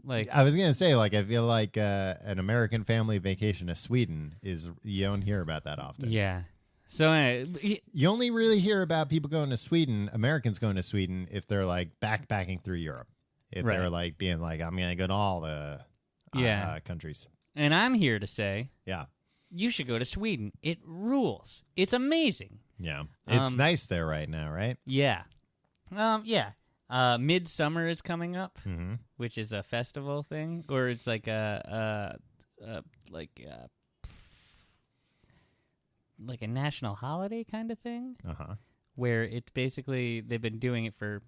Like I was gonna say, like I feel like an American family vacation to Sweden is you don't hear about that often. Yeah. So you only really hear about people going to Sweden, Americans going to Sweden, if they're like backpacking through Europe. If they're like being like, I'm gonna go to all the countries. And I'm here to say, yeah, you should go to Sweden. It rules. It's amazing. Yeah, it's nice there right now, right? Yeah, yeah. Midsummer is coming up, which is a festival thing, or it's like a national holiday kind of thing. Where it's basically they've been doing it for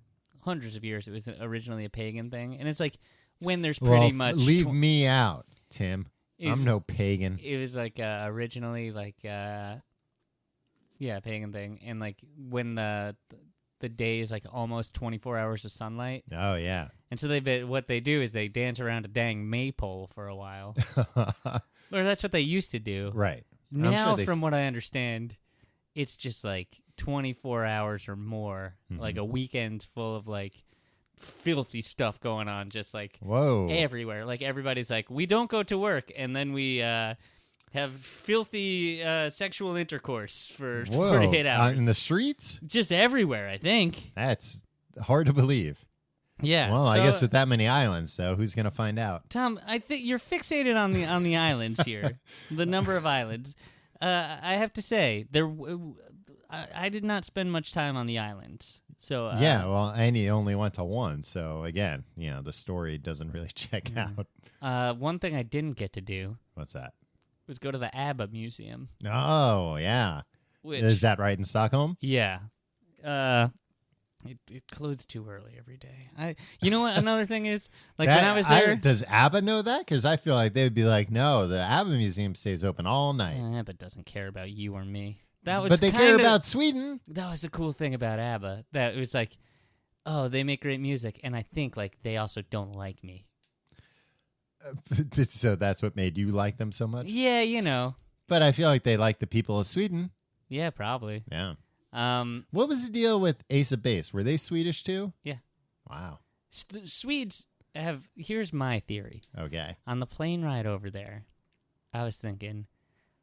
hundreds of years. It was originally a pagan thing, and it's like when there's pretty much leave me out, Tim. I'm no pagan. It was like originally like pagan thing, and like when the day is like almost 24 hours of sunlight. Oh yeah. And so what they do is they dance around a dang maypole for a while. Or that's what they used to do. Right. Now, from what I understand, it's just like 24 hours or more, like a weekend full of like filthy stuff going on, just like whoa everywhere. Like everybody's like, we don't go to work, and then we have filthy sexual intercourse for Whoa, 48 hours. in the streets? Just everywhere, I think. That's hard to believe. Yeah. Well, so, I guess with that many islands, so who's going to find out? Tom, I think you're fixated on the islands here, the number of islands. I have to say, I did not spend much time on the islands. So yeah, well, and you only went to one, so again, the story doesn't really check out. One thing I didn't get to do What's that? was go to the ABBA Museum. Oh, yeah. Which, Is that right in Stockholm? Yeah. It closes too early every day. You know what? Another thing is, like when I was there, does ABBA know that? Because I feel like they would be like, no, the ABBA Museum stays open all night. ABBA doesn't care about you or me. But they care about Sweden. That was the cool thing about ABBA. That it was like, oh, they make great music, and I think like they also don't like me. So that's what made you like them so much? Yeah, But I feel like they like the people of Sweden. Yeah, probably. Yeah. What was the deal with Ace of Base? Were they Swedish too? Yeah. Wow. Swedes have. Here's my theory. Okay. On the plane ride over there, I was thinking,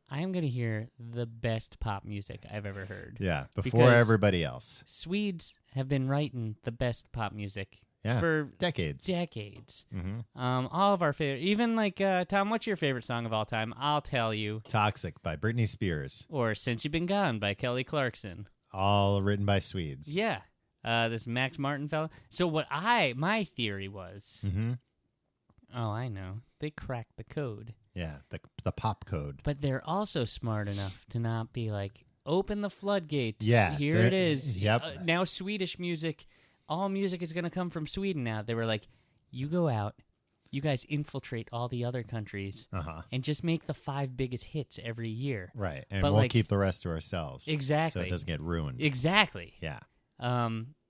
I'm going to hear the best pop music I've ever heard. Yeah, before Because everybody else. Swedes have been writing the best pop music for decades. Mm-hmm. All of our favorite, even like, Tom, what's your favorite song of all time? I'll tell you. Toxic by Britney Spears. Or Since You've Been Gone by Kelly Clarkson. All written by Swedes. Yeah. This Max Martin fella. So my theory was, oh, I know. They cracked the code. Yeah, the pop code. But they're also smart enough to not be like, open the floodgates. Yeah. Here it is. Yep. Now Swedish music, all music is going to come from Sweden now. They were like, you go out, you guys infiltrate all the other countries, and just make the 5 biggest hits every year. Right, and but we'll keep the rest to ourselves. Exactly. So it doesn't get ruined. Exactly. Yeah.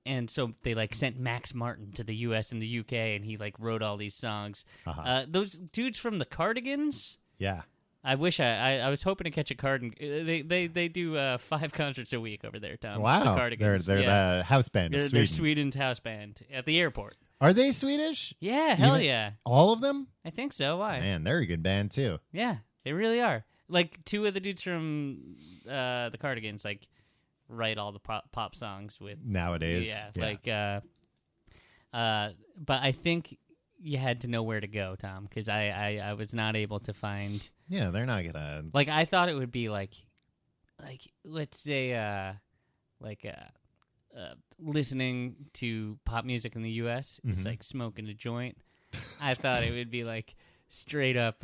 And so they like sent Max Martin to the U.S. and the U.K. and he like wrote all these songs. Those dudes from the Cardigans. Yeah. I wish I was hoping to catch a Cardigan. They do 5 concerts a week over there, Tom. Wow. The Cardigans. They're the house band of Sweden. They're Sweden's house band at the airport. Are they Swedish? Yeah, hell yeah. All of them? I think so. Why? Man, they're a good band too. Yeah, they really are. Like 2 of the dudes from the Cardigans, like write all the pop songs with nowadays. Yeah. But I think you had to know where to go, Tom, because I was not able to find. Yeah, they're not gonna. Like I thought it would be like let's say listening to pop music in the U.S. is like smoking a joint. I thought it would be like straight up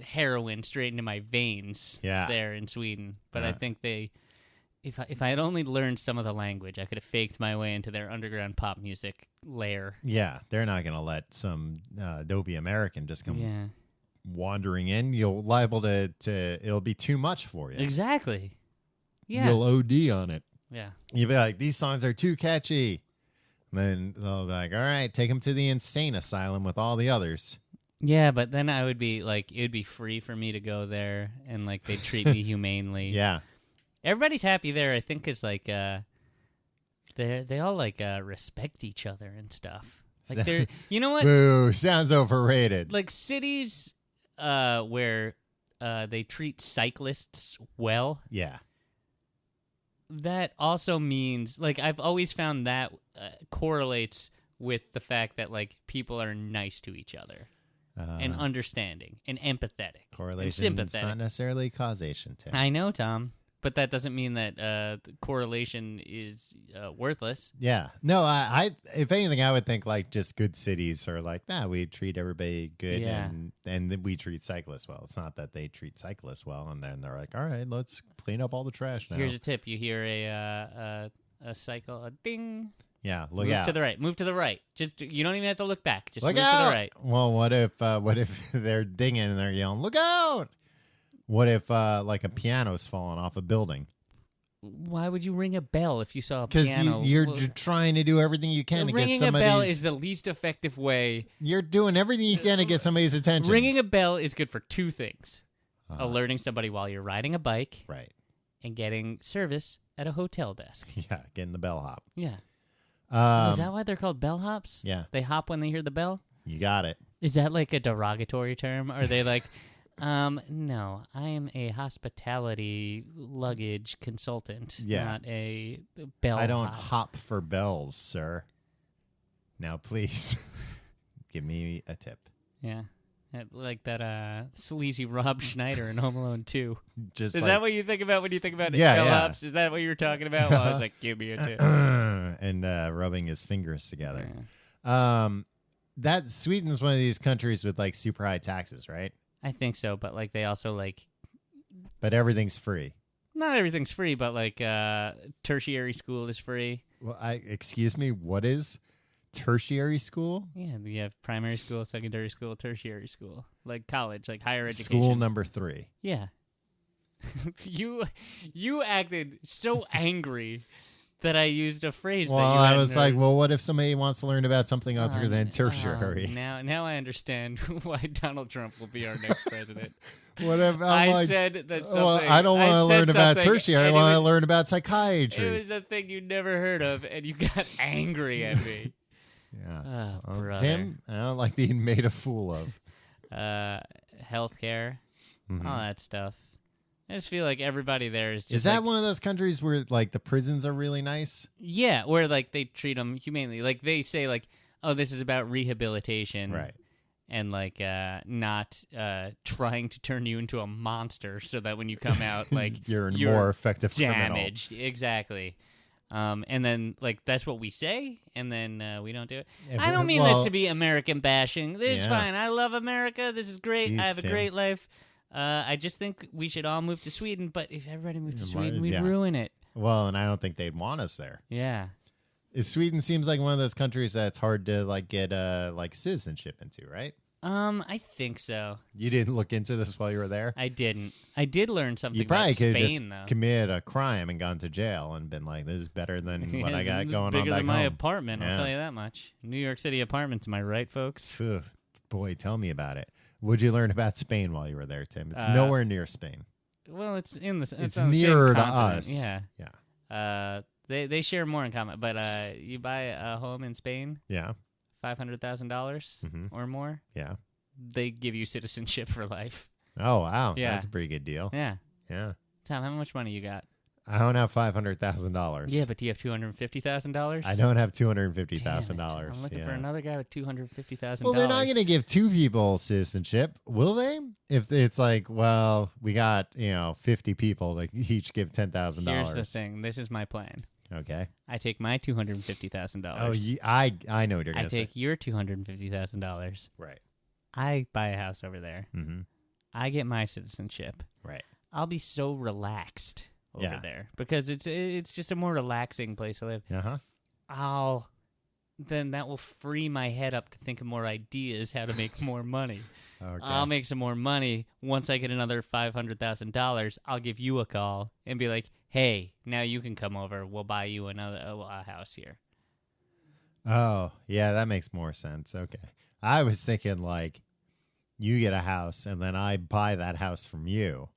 heroin straight into my veins. There in Sweden, but I think they. If I had only learned some of the language, I could have faked my way into their underground pop music lair. Yeah, they're not going to let some dopey American just come wandering in. You'll liable to it'll be too much for you. Exactly. Yeah. You'll OD on it. Yeah. You'll be like, these songs are too catchy. And then they'll be like, all right, take them to the insane asylum with all the others. Yeah, but then I would be like, it would be free for me to go there and like they'd treat me humanely. Yeah. Everybody's happy there, I think, because like they all like respect each other and stuff. Like they're, you know what? Boo! Sounds overrated. Like cities where they treat cyclists well. Yeah. That also means like I've always found that correlates with the fact that like people are nice to each other and understanding and empathetic, correlation, and sympathetic. Not necessarily causation. Tim. I know, Tom. But that doesn't mean that correlation is worthless. Yeah. No, I if anything, I would think like just good cities are like, we treat everybody good and we treat cyclists well. It's not that they treat cyclists well and then they're like, all right, let's clean up all the trash now. Here's a tip. You hear a cycle, a ding. Yeah, look move out. To the right. Move to the right. Just you don't even have to look back. Just look move out. to the right. Well, what if they're dinging and they're yelling, look out? What if like a piano's falling off a building? Why would you ring a bell if you saw a piano? Because you're trying to do everything you can to get somebody's... Ringing a bell is the least effective way. You're doing everything you can to get somebody's attention. Ringing a bell is good for 2 things. Alerting somebody while you're riding a bike. Right. And getting service at a hotel desk. Yeah, getting the bellhop. Yeah. Is that why they're called bellhops? Yeah. They hop when they hear the bell? You got it. Is that like a derogatory term? Are they like... No, I am a hospitality luggage consultant, not a bell. I don't hop for bells, sir. Now, please, give me a tip. Yeah. Like that sleazy Rob Schneider in Home Alone 2. Is that what you think about when you think about bellhops? Is that what you were talking about? Well, I was like, give me a tip. And rubbing his fingers together. Yeah. That Sweden's one of these countries with like super high taxes, right? I think so, but like they also like... But everything's free. Not everything's free, but like tertiary school is free. Well, excuse me, what is... tertiary school? Yeah, we have primary school, secondary school, tertiary school, like college, like higher education. School number 3. Yeah. You acted so angry that I used a phrase. Well, that you I was heard. like, well, what if somebody wants to learn about something other than tertiary? Now I understand why Donald Trump will be our next president. What if I said that something? Well, I don't want to learn about tertiary. I want to learn about psychiatry. It was a thing you never heard of, and you got angry at me. Yeah. Oh, Tim, I don't like being made a fool of. Healthcare, all that stuff. I just feel like everybody there is just... Is that one of those countries where, like, the prisons are really nice? Yeah, where, like, they treat them humanely. Like, they say, like, oh, this is about rehabilitation. Right. And, like, not trying to turn you into a monster so that when you come out, like... you're more effective damaged. criminal. Exactly. And then, like, that's what we say, and then we don't do it. I don't mean this to be American bashing. This is fine. I love America. This is great. I have a great life. I just think we should all move to Sweden, but if everybody moved to Sweden, we'd ruin it. Well, and I don't think they'd want us there. Yeah. Sweden seems like one of those countries that's hard to, like, get, like, citizenship into, right? I think so. You didn't look into this while you were there? I didn't. I did learn something about Spain, though. You probably could have just committed a crime and gone to jail and been like, this is better than what I got going on back home. Bigger than my apartment, I'll tell you that much. New York City apartments, am I right, folks? Phew. Boy, tell me about it. What'd you learn about Spain while you were there, Tim? It's nowhere near Spain. Well, it's in the it's on nearer the to same continent. us. Yeah. Yeah. They share more in common, but you buy a home in Spain, yeah, $500,000 or more. Yeah. They give you citizenship for life. Oh, wow. Yeah. That's a pretty good deal. Yeah. Yeah. Tom, how much money you got? I don't have $500,000. Yeah, but do you have $250,000? I don't have $250,000. I'm looking for another guy with $250,000. Well, they're not going to give two people citizenship, will they? If it's like, well, we got 50 people to each give $10,000. Here's the thing. This is my plan. Okay. I take my $250,000. Oh, I know what you're going to say. I take your $250,000. Right. I buy a house over there. Mm-hmm. I get my citizenship. Right. I'll be so relaxed over there because it's just a more relaxing place to live. Uh-huh. Then that will free my head up to think of more ideas how to make more money. Okay. I'll make some more money. Once I get another $500,000, I'll give you a call and be like, hey, now you can come over. We'll buy you a house here. Oh, yeah, that makes more sense. Okay. I was thinking like you get a house and then I buy that house from you.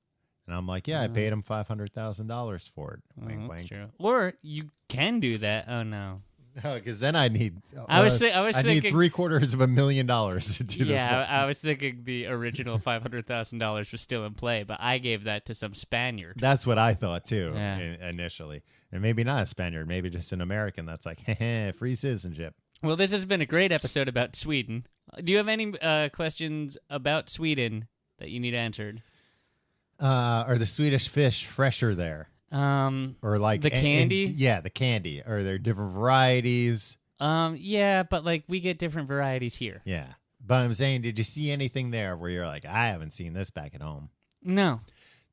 And I'm like, yeah, I paid him $500,000 for it. Wink, that's wink. true. Or you can do that. Oh, no. Because then I need. I was thinking need $750,000 to do this. Yeah, I was thinking the original $500,000 was still in play, but I gave that to some Spaniard. That's what I thought too initially, and maybe not a Spaniard, maybe just an American. That's like, free citizenship. Well, this has been a great episode about Sweden. Do you have any questions about Sweden that you need answered? Are the Swedish fish fresher there? Or like the candy? The candy. Are there different varieties? Yeah, but like we get different varieties here. Yeah. But I'm saying, did you see anything there where you're like, I haven't seen this back at home? No.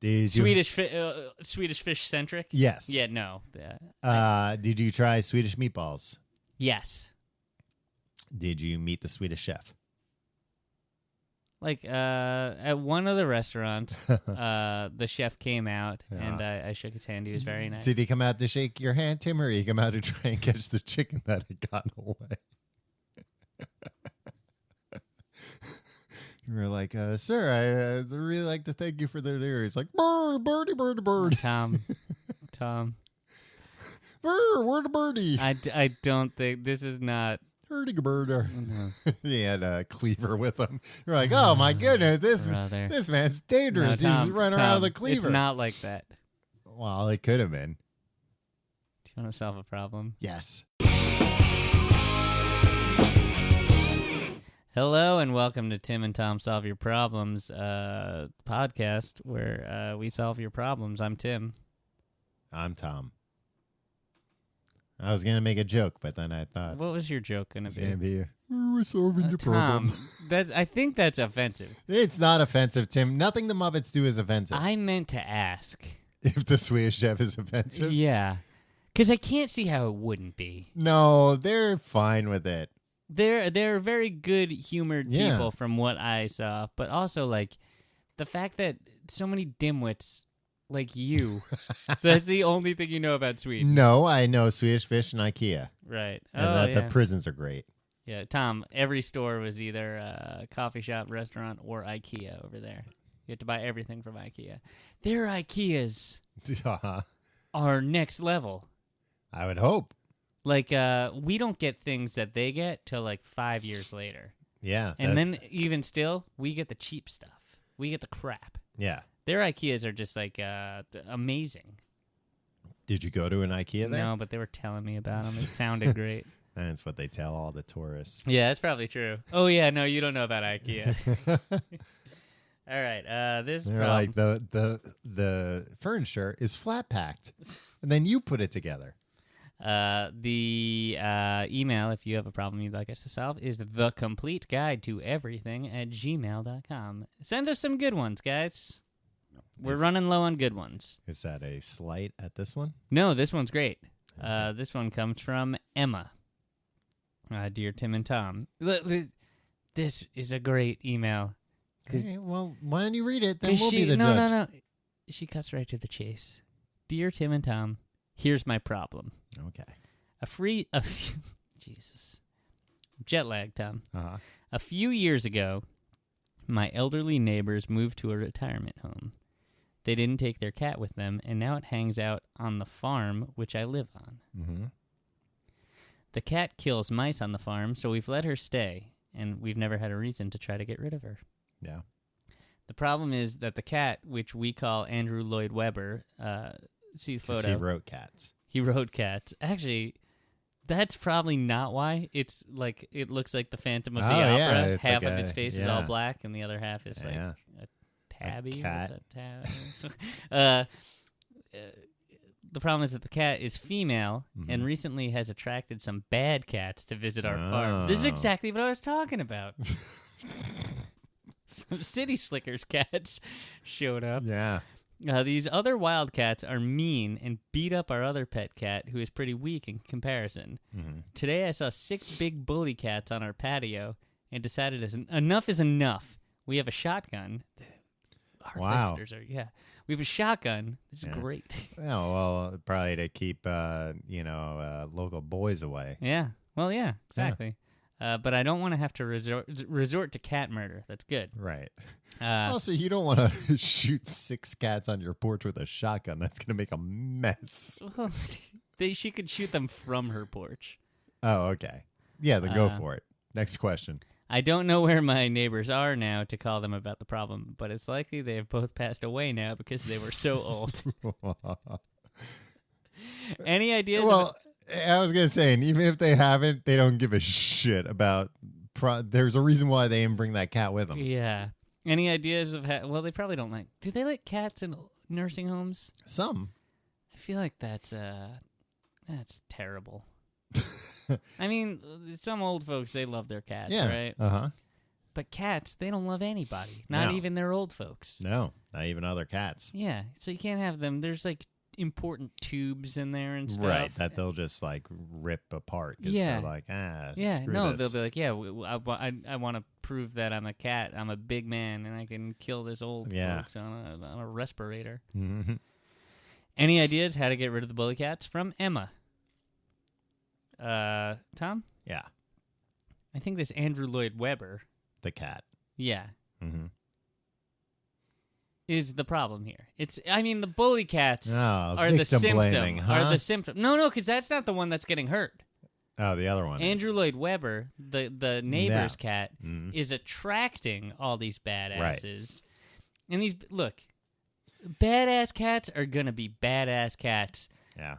Swedish fish centric? Yes. Yeah, no. Did you try Swedish meatballs? Yes. Did you meet the Swedish chef? Like at one of the restaurants, the chef came out and I shook his hand. He was very nice. Did he come out to shake your hand, Tim, or did he come out to try and catch the chicken that had gotten away? You were like, sir, I'd really like to thank you for the dinner. He's like, birdie, bird. Tom. Where's the birdie? I don't think this is not. hurdy-gurdy. He had a cleaver with him. You're like, oh my goodness, this man's dangerous. No, Tom, He's running around with a cleaver. It's not like that. Well, it could have been. Do you want to solve a problem? Yes. Hello and welcome to Tim and Tom Solve Your Problems podcast where we solve your problems. I'm Tim. I'm Tom. I was going to make a joke, but then I thought... What was your joke going to be? It's going to be, we're solving your problem. Tom, I think that's offensive. It's not offensive, Tim. Nothing the Muppets do is offensive. I meant to ask. If the Swedish chef is offensive? Yeah. Because I can't see how it wouldn't be. No, they're fine with it. They're very good humored people from what I saw, but also like the fact that so many dimwits like you, that's the only thing you know about Sweden. No, I know Swedish Fish and IKEA. Right. And the prisons are great. Yeah, Tom, every store was either a coffee shop, restaurant, or IKEA over there. You have to buy everything from IKEA. Their IKEAs are next level. I would hope. Like, we don't get things that they get till like 5 years later. Yeah. And then even still, we get the cheap stuff. We get the crap. Yeah. Their IKEAs are just like amazing. Did you go to an IKEA there? No, but they were telling me about them. It sounded great. That's what they tell all the tourists. Yeah, that's probably true. Oh, yeah, no, you don't know about IKEA. All right, this They're like the furniture is flat packed, and then you put it together. The email, if you have a problem you'd like us to solve, is thecompleteguidetoeverything@gmail.com. Send us some good ones, guys. We're running low on good ones. Is that a slight at this one? No, this one's great. This one comes from Emma. Dear Tim and Tom, this is a great email. Okay, well, why don't you read it? Then we'll be the judge. No. She cuts right to the chase. Dear Tim and Tom, here's my problem. Okay. Jesus. Jet lag, Tom. Uh-huh. A few years ago, my elderly neighbors moved to a retirement home. They didn't take their cat with them, and now it hangs out on the farm, which I live on. Mm-hmm. The cat kills mice on the farm, so we've let her stay, and we've never had a reason to try to get rid of her. Yeah. The problem is that the cat, which we call Andrew Lloyd Webber, see the photo. He wrote cats. He wrote cats. Actually, that's probably not why. It's like it looks like the Phantom of the Opera. Yeah, half of its face is all black, and the other half is like a tabby. A cat. The problem is that the cat is female and recently has attracted some bad cats to visit our farm. This is exactly what I was talking about. Some city slickers cats showed up. Yeah. These other wild cats are mean and beat up our other pet cat, who is pretty weak in comparison. Mm-hmm. Today I saw 6 big bully cats on our patio and decided enough is enough. We have a shotgun. Our listeners are, we have a shotgun. This is great. Yeah, well, probably to keep, local boys away. Yeah. Well, yeah, exactly. Yeah. But I don't want to have to resort to cat murder. That's good. Right. Also, you don't want to shoot 6 cats on your porch with a shotgun. That's going to make a mess. She could shoot them from her porch. Oh, okay. Yeah, then go for it. Next question. I don't know where my neighbors are now to call them about the problem, but it's likely they have both passed away now because they were so old. Any ideas? Well, I was going to say, and even if they haven't, they don't give a shit about... there's a reason why they didn't bring that cat with them. Yeah. Any ideas of well, they probably don't like... Do they like cats in nursing homes? Some. I feel like that's terrible. I mean, some old folks, they love their cats, right? Uh-huh. But cats, they don't love anybody. Not even their old folks. No, not even other cats. Yeah, so you can't have them. There's like important tubes in there and stuff. Right, that they'll just like rip apart. Yeah. They're like, no, they'll be like, I want to prove that I'm a cat. I'm a big man and I can kill this old folks on a respirator. Mm-hmm. Any ideas how to get rid of the bully cats? From Emma. Tom? Yeah. I think this Andrew Lloyd Webber. The cat. Yeah. Mm-hmm. Is the problem here. The bully cats are victim the symptom. Blaming, huh? Are the symptom. No, because that's not the one that's getting hurt. Oh, the other one. Andrew Lloyd Webber, the neighbor's cat, Mm-hmm. is attracting all these badasses. Right. And badass cats are going to be badass cats. Yeah.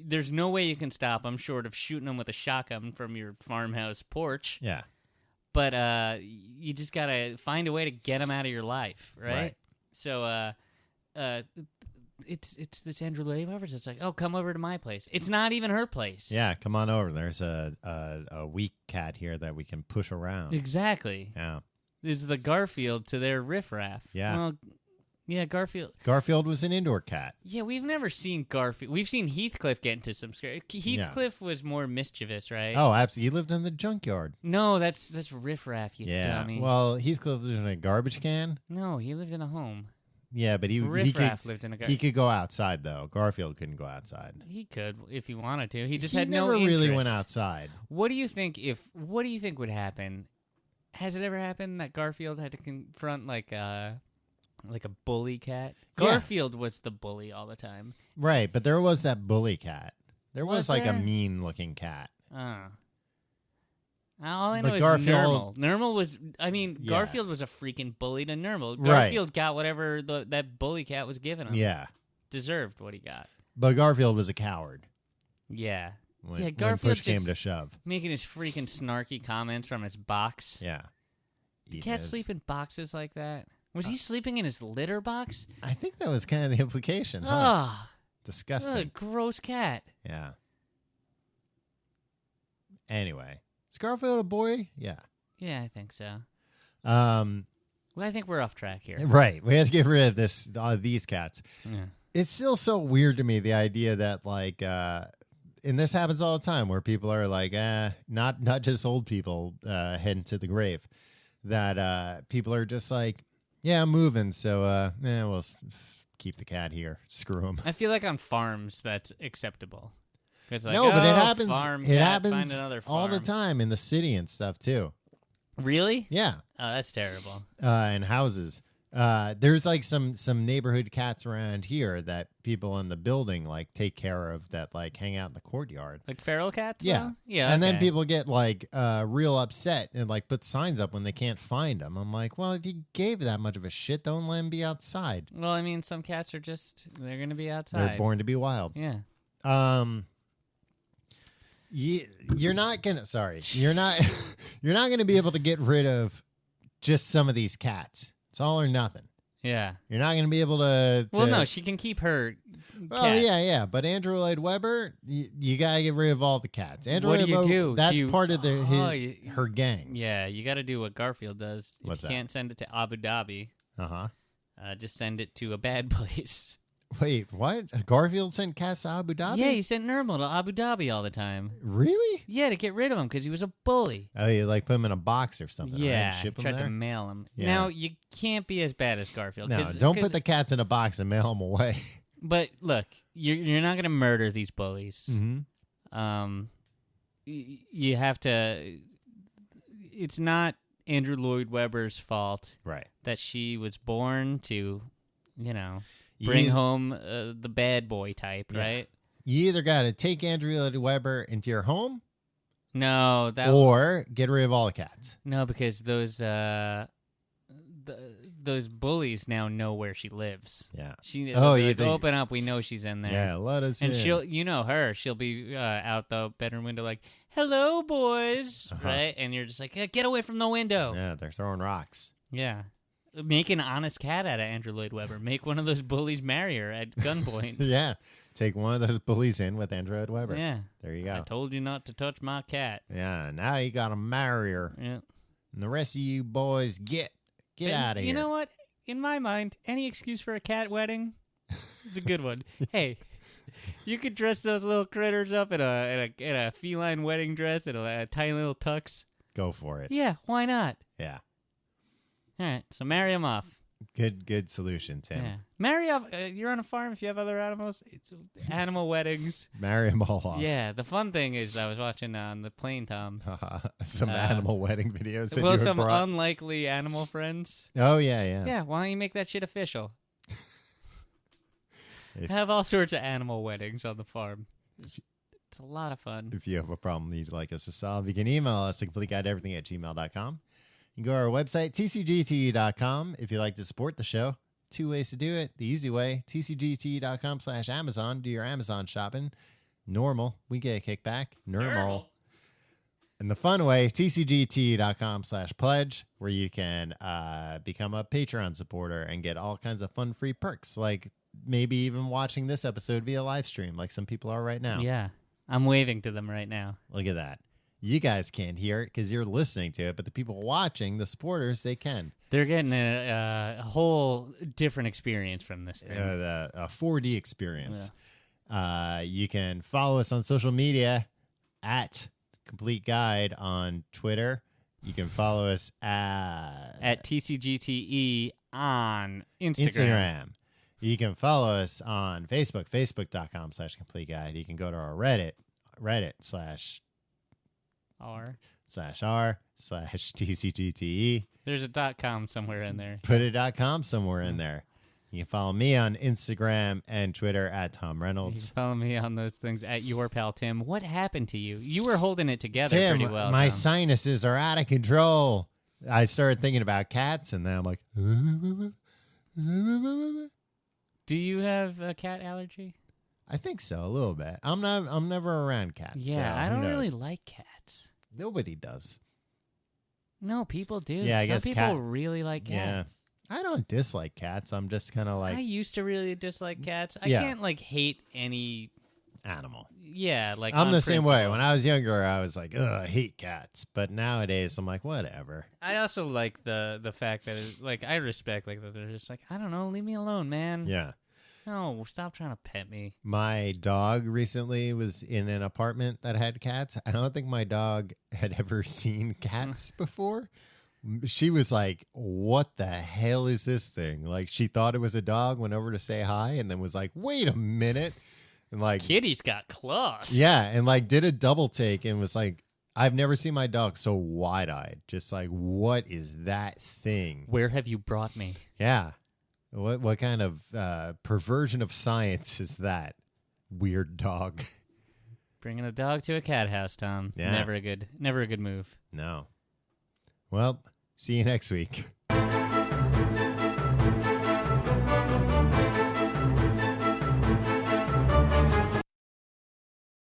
There's no way you can stop them short of shooting them with a shotgun from your farmhouse porch. Yeah. But you just got to find a way to get them out of your life, right? So it's this Andrew Lloyd Webber. It's like, oh, come over to my place. It's not even her place. Yeah, come on over. There's a weak cat here that we can push around. Exactly. Yeah. This is the Garfield to their riffraff. Yeah. Well, yeah, Garfield. Garfield was an indoor cat. Yeah, we've never seen Garfield. We've seen Heathcliff get into some scary. Heathcliff was more mischievous, right? Oh, absolutely. He lived in the junkyard. No, that's riffraff, you dummy. Well, Heathcliff lived in a garbage can. No, he lived in a home. Yeah, but Riffraff lived in a he could go outside, though. Garfield couldn't go outside. He could if he wanted to. He just had no never interest. really went outside. What do you think would happen? Has it ever happened that Garfield had to confront like a bully cat? Garfield was the bully all the time. Right, but there was that bully cat. There was like there? a mean-looking cat. All I know But is Garfield- Nermal. Nermal was, Garfield was a freaking bully to Nermal. Garfield got whatever that bully cat was giving him. Yeah. Deserved what he got. But Garfield was a coward. Yeah. When Garfield push came just to shove. making his freaking snarky comments from his box. Yeah. Did cats sleep in boxes like that? Was he sleeping in his litter box? I think that was kind of the implication. Huh? Ugh. Disgusting. Gross cat. Yeah. Anyway. Is Garfield a boy? Yeah. Yeah, I think so. Well, I think we're off track here. Right. We have to get rid of these cats. Yeah. It's still so weird to me, the idea that, like, and this happens all the time where people are like, not just old people heading to the grave, that people are just like, yeah, I'm moving, so we'll keep the cat here. Screw him. I feel like on farms that's acceptable. It's like, no, but it happens. Farm it cat, happens find another farm. all the time in the city and stuff too. Really? Yeah. Oh, that's terrible. In houses, there's like some neighborhood cats around here that people in the building like take care of, that like hang out in the courtyard. Like feral cats? Yeah, though? Yeah. And then okay. people get like real upset and like put signs up when they can't find them. I'm like, well, if you gave that much of a shit, don't let them be outside. Well, I mean, some cats are they're going to be outside. They're born to be wild. Yeah. You're not gonna be able to get rid of just some of these cats. It's all or nothing. Yeah. You're not gonna be able to. Well, no, she can keep her. Oh cat. yeah. But Andrew Lloyd Webber, you gotta get rid of all the cats. Andrew What Lloyd do you Webber, do? That's part of her gang. Yeah, you got to do what Garfield does. What's if you that? can't send it to Abu Dhabi, just send it to a bad place. Wait, what? Garfield sent cats to Abu Dhabi? Yeah, he sent Nermal to Abu Dhabi all the time. Really? Yeah, to get rid of him because he was a bully. Oh, you like put him in a box or something? Yeah, right? Ship him tried there? to mail him. Yeah. Now, you can't be as bad as Garfield. No, don't put the cats in a box and mail them away. But look, you're not going to murder these bullies. Mm-hmm. You have to. It's not Andrew Lloyd Webber's fault, Right? that she was born to, bring home the bad boy type, right? You either got to take Andrew Lloyd Webber into your home, No, or get rid of all the cats. no, because those bullies now know where she lives. Yeah. You open up, we know she's in there. Yeah, let us in. And she'll be out the bedroom window like, "Hello, boys," right? And you're just like, "Get away from the window." Yeah, they're throwing rocks. Yeah. Make an honest cat out of Andrew Lloyd Webber. Make one of those bullies marry her at gunpoint. Yeah. Take one of those bullies in with Andrew Lloyd Webber. Yeah. There you go. I told you not to touch my cat. Yeah, now you got to marry her. Yeah. And the rest of you boys, get out of here. You know what? In my mind, any excuse for a cat wedding is a good one. Hey, you could dress those little critters up in a feline wedding dress and a tiny little tux. Go for it. Yeah, why not? Yeah. All right, so marry them off. Good solution, Tim. Yeah. Marry off. You're on a farm. If you have other animals, it's animal weddings. Marry them all off. Yeah. The fun thing is, I was watching on the plane, Tom. Some animal wedding videos. That Well, you had some brought. unlikely animal friends. Oh yeah. Yeah. Why don't you make that shit official? Have all sorts of animal weddings on the farm. It's a lot of fun. If you have a problem you'd like us to solve, you can email us at completeguideeverything@gmail.com. You can go to our website, tcgt.com. If you'd like to support the show, 2 ways to do it. The easy way, tcgt.com/Amazon. Do your Amazon shopping. Normal, we get a kickback. Normal. And the fun way, tcgt.com/pledge, where you can become a Patreon supporter and get all kinds of fun free perks, like maybe even watching this episode via live stream, like some people are right now. Yeah, I'm waving to them right now. Look at that. You guys can't hear it because you're listening to it, but the people watching, the supporters, they can. They're getting a whole different experience from this thing. A 4D experience. Yeah. You can follow us on social media at Complete Guide on Twitter. You can follow us at TCGTE on Instagram. You can follow us on Facebook, facebook.com/Complete Guide. You can go to our Reddit r/r/TCGTE. There's a .com somewhere in there. Put a .com somewhere in there. You can follow me on Instagram and Twitter at Tom Reynolds. You can follow me on those things at your pal Tim. What happened to you? You were holding it together Tim, pretty well. my Tom. sinuses are out of control. I started thinking about cats, and then I'm like, do you have a cat allergy? I think so, a little bit. I'm never around cats. Yeah, so I don't really like cats. Nobody does. No, people do. Yeah, I guess people really like cats. Yeah. I don't dislike cats. I'm just kind of like... I used to really dislike cats. I Yeah. can't, like, hate any... animal. Yeah, like I'm on the same way. principle. When I was younger, I was like, ugh, I hate cats. But nowadays, I'm like, whatever. I also like the fact that, like, I respect, like, that they're just like, I don't know, leave me alone, man. Yeah. No, stop trying to pet me. My dog recently was in an apartment that had cats. I don't think my dog had ever seen cats before. She was like, what the hell is this thing? Like, she thought it was a dog, went over to say hi, and then was like, wait a minute. And like, Kitty's got claws. yeah, and like did a double take and was like, I've never seen my dog so wide-eyed. Just like, what is that thing? Where have you brought me? Yeah. What kind of perversion of science is that? Weird dog. Bringing a dog to a cat house, Tom. Yeah. Never a good move. No. Well, see you next week.